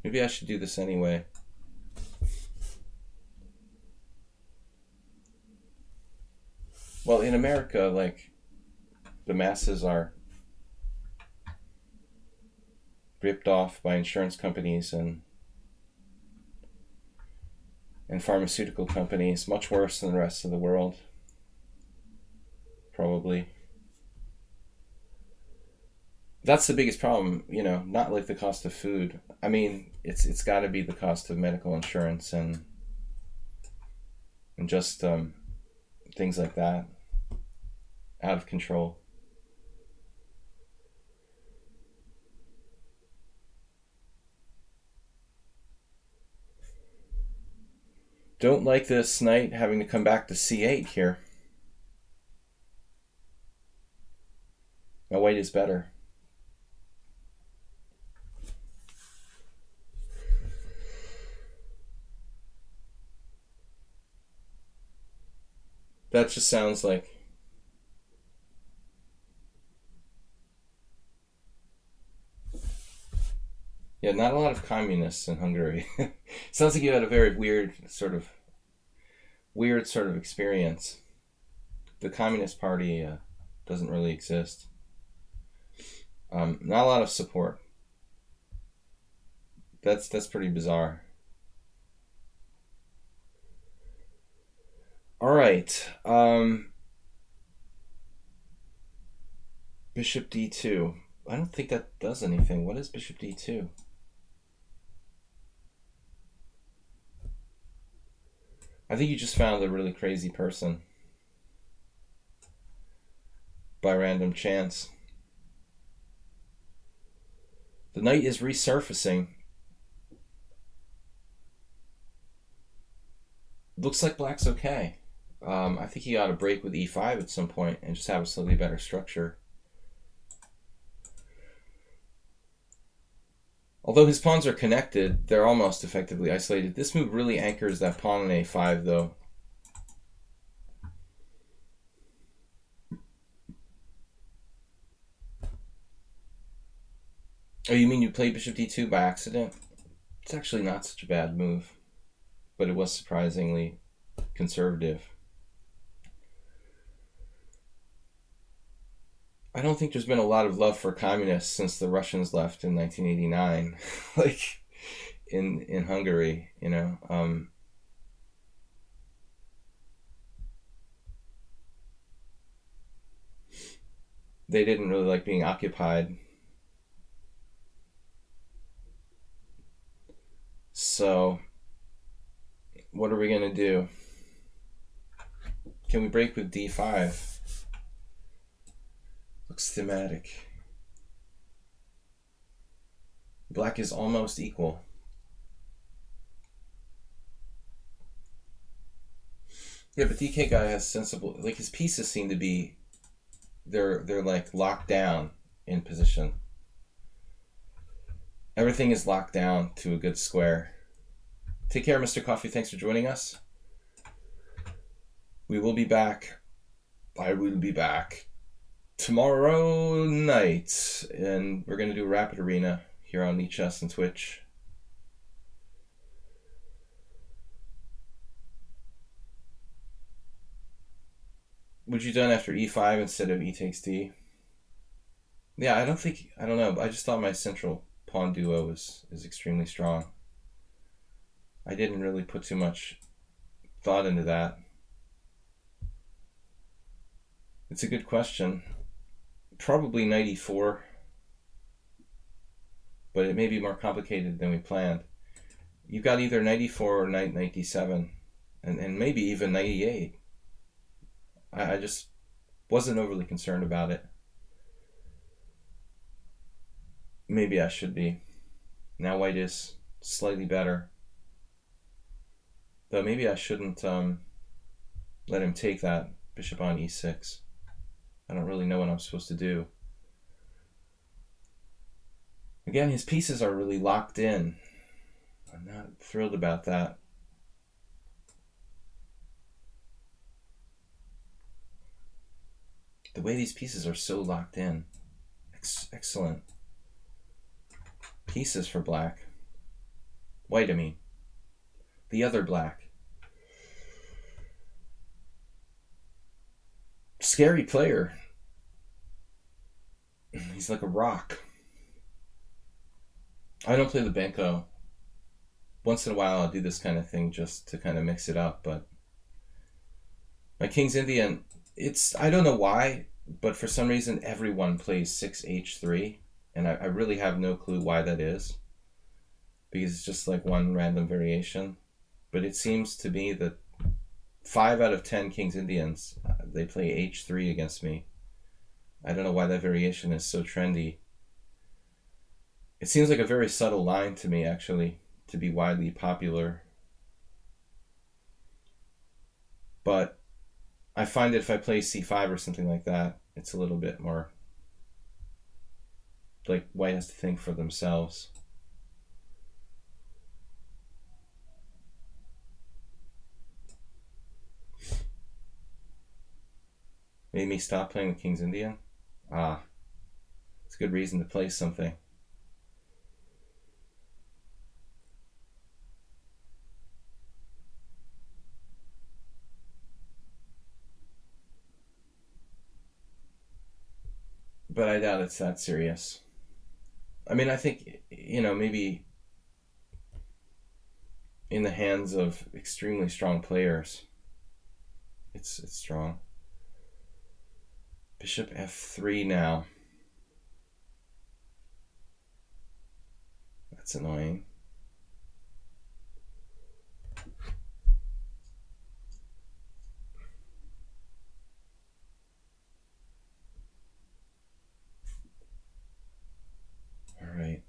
Maybe I should do this anyway. Well, in America, like, the masses are ripped off by insurance companies and and pharmaceutical companies, much worse than the rest of the world. Probably. That's the biggest problem, not like the cost of food. I mean, it's got to be the cost of medical insurance and just things like that. Out of control. Don't like this knight having to come back to c8 here. Now white is better. That just sounds like... Yeah, not a lot of communists in Hungary. Sounds like you had a very weird sort of experience. The Communist Party doesn't really exist. Not a lot of support. That's pretty bizarre. All right. Bishop d2. I don't think that does anything. What is bishop d2? I think you just found a really crazy person by random chance. The knight is resurfacing. Looks like black's okay. I think he ought to break with e5 at some point and just have a slightly better structure. Although his pawns are connected, they're almost effectively isolated. This move really anchors that pawn on a5, though. Oh, you mean you played bishop d2 by accident? It's actually not such a bad move, but it was surprisingly conservative. I don't think there's been a lot of love for communists since the Russians left in 1989, like in Hungary, They didn't really like being occupied. So, what are we going to do? Can we break with d5? Looks thematic. Black is almost equal. Yeah, but DK guy has sensible, like his pieces seem to be, they're like locked down in position. Everything is locked down to a good square. Take care, Mr. Coffee. Thanks for joining us. We will be back. I will be back tomorrow night, and we're going to do Rapid Arena here on lichess and Twitch. Would you done after e5 instead of e takes d? Yeah, I don't know. I just thought my central pawn duo is extremely strong. I didn't really put too much thought into that. It's a good question. Probably knight e4, but it may be more complicated than we planned. You've got either knight e4 or knight d7, and maybe even knight e8. I just wasn't overly concerned about it. Maybe I should be. Now white is slightly better. Though maybe I shouldn't let him take that bishop on e6. I don't really know what I'm supposed to do. Again, his pieces are really locked in. I'm not thrilled about that. The way these pieces are so locked in. Excellent pieces for black. White, I mean. The other black. Scary player. He's like a rock. I don't play the Benko. once in a while I'll do this kind of thing just to kind of mix it up, but my King's Indian, I don't know why, but for some reason everyone plays 6h3, and I really have no clue why that is, because it's just like one random variation. But it seems to me that 5 out of 10 King's Indians, they play h3 against me. I don't know why that variation is so trendy. It seems like a very subtle line to me, actually, to be widely popular. But I find that if I play c5 or something like that, it's a little bit more like white has to think for themselves. Made me stop playing the King's Indian? Ah, it's a good reason to play something. But I doubt it's that serious. I mean, I think, maybe in the hands of extremely strong players, it's strong. Bishop f3 now. That's annoying. All right.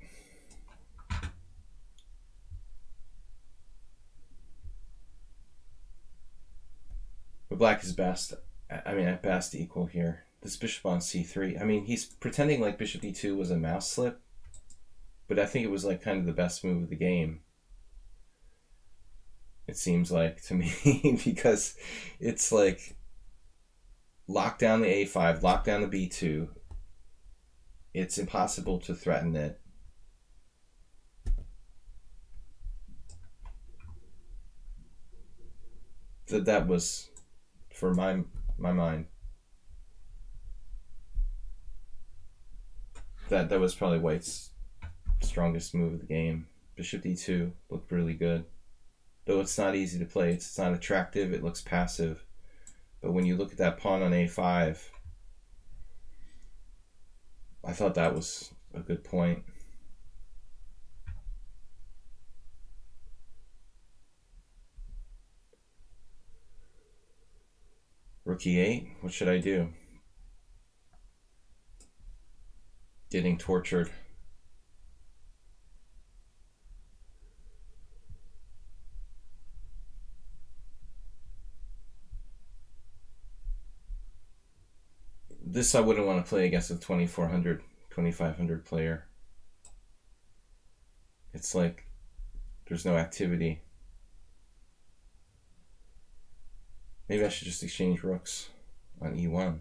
But black is best. I mean, at best equal here. This bishop on c3. I mean, he's pretending like bishop e2 was a mouse slip, but I think it was like kind of the best move of the game. It seems like to me, because it's like lock down the a5, lock down the b2. It's impossible to threaten it. That was, for my mind, that was probably white's strongest move of the game. Bishop d2 looked really good. Though it's not easy to play, it's not attractive, it looks passive. But when you look at that pawn on a5, I thought that was a good point. Rook e8, what should I do? Getting tortured. This I wouldn't want to play against a 2400, 2500 player. It's like there's no activity. Maybe I should just exchange rooks on e1.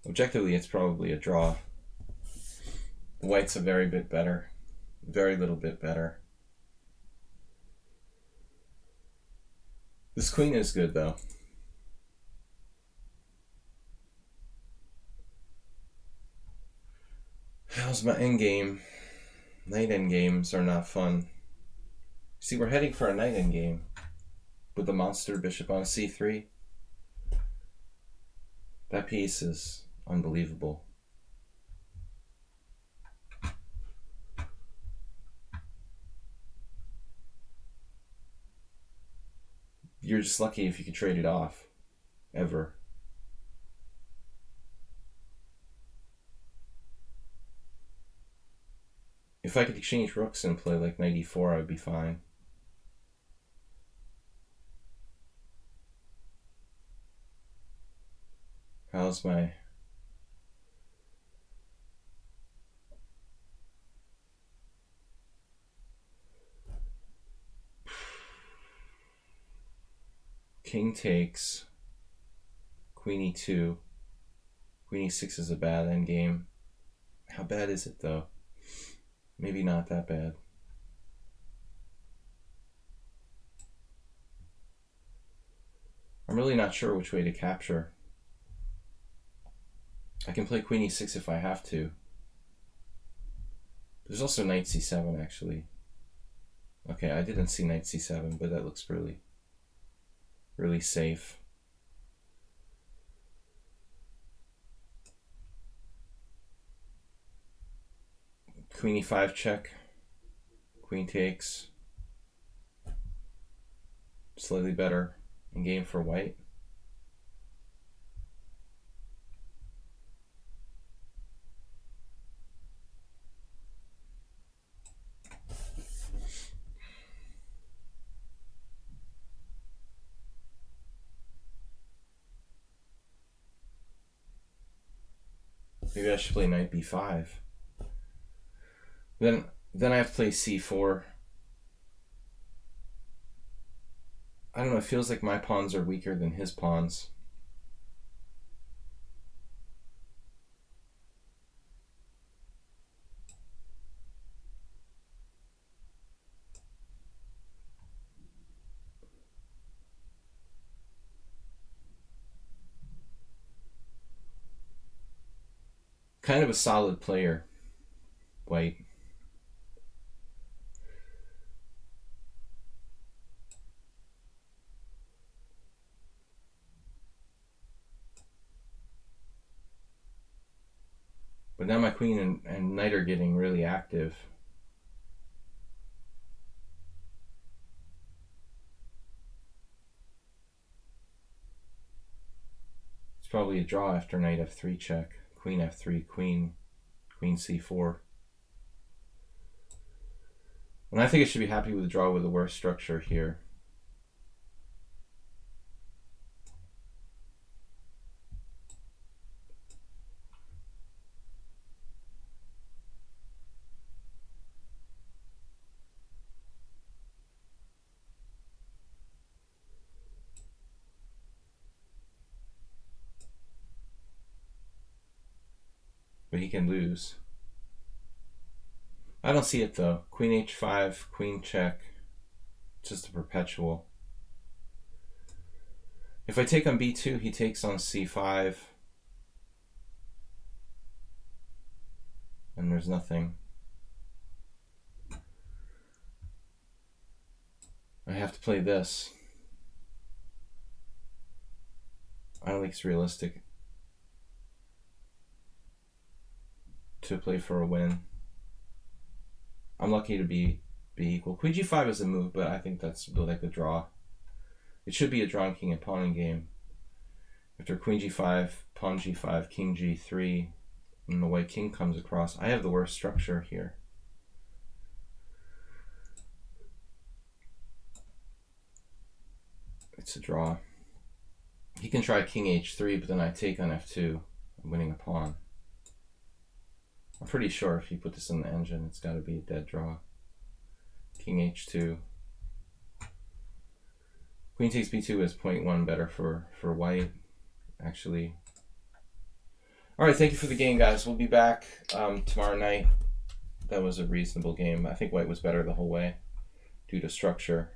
Objectively, it's probably a draw. White's a very bit better. Very little bit better. This queen is good, though. How's my endgame? Knight endgames are not fun. See, we're heading for a knight endgame with the monster bishop on c3. That piece is unbelievable. You're just lucky if you can trade it off, ever. If I could exchange rooks and play like knight e4, I would be fine. How's my... King takes, queen e2, queen e6 is a bad endgame. How bad is it though? Maybe not that bad. I'm really not sure which way to capture. I can play queen e6 if I have to. There's also knight c7 actually. Okay, I didn't see knight c7, but that looks really, really safe. Queen e5 check. Queen takes. Slightly better in game for white. Maybe I should play knight b5. Then I have to play c4. I don't know, it feels like my pawns are weaker than his pawns. Kind of a solid player, white. But now my queen and knight are getting really active. It's probably a draw after knight f3 check. Queen f3, queen c4. And I think I should be happy with a draw with a worse structure here. But he can lose. I don't see it though. Queen h5, queen check. Just a perpetual. If I take on b2, he takes on c5. And there's nothing. I have to play this. I don't think it's realistic to play for a win. I'm lucky to be equal. Queen g5 is a move, but I think that's like a draw. It should be a drawn king and pawn game. After queen g5, pawn g5, king g3, and the white king comes across. I have the worst structure here. It's a draw. He can try king h3, but then I take on f2. I'm winning a pawn. I'm pretty sure if you put this in the engine, it's got to be a dead draw. King h2. Queen takes b2 is 0.1 better for white, actually. All right, thank you for the game, guys. We'll be back tomorrow night. That was a reasonable game. I think white was better the whole way due to structure.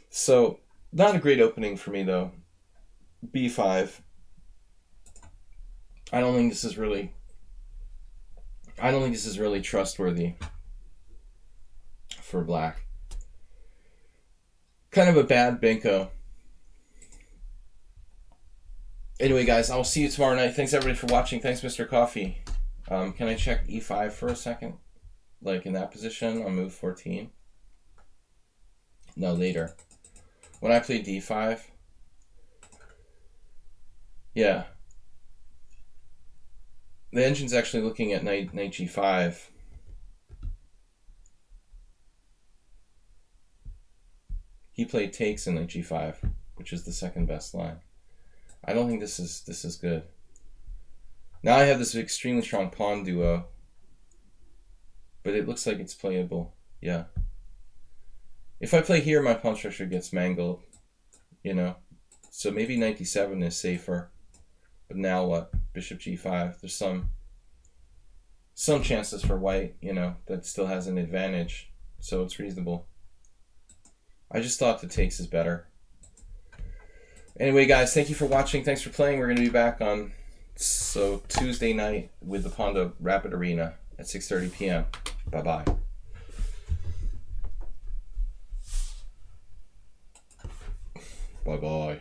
So, not a great opening for me, though. b5. I don't think this is really trustworthy for black. Kind of a bad bingo. Anyway, guys, I'll see you tomorrow night. Thanks, everybody, for watching. Thanks, Mr. Coffee. Can I check e5 for a second? Like in that position on move 14? No, later. When I play d5, yeah. The engine's actually looking at knight g5. He played takes in knight g5, which is the second best line. I don't think this is good. Now I have this extremely strong pawn duo, but it looks like it's playable. Yeah. If I play here, my pawn structure gets mangled, you know. So maybe knight d7 is safer. But now what? Bishop g5. There's some chances for white, you know, that still has an advantage. So it's reasonable. I just thought the takes is better. Anyway, guys, thank you for watching. Thanks for playing. We're going to be back on Tuesday night with the Ponda Rapid Arena at 6:30 p.m. Bye-bye. Bye-bye.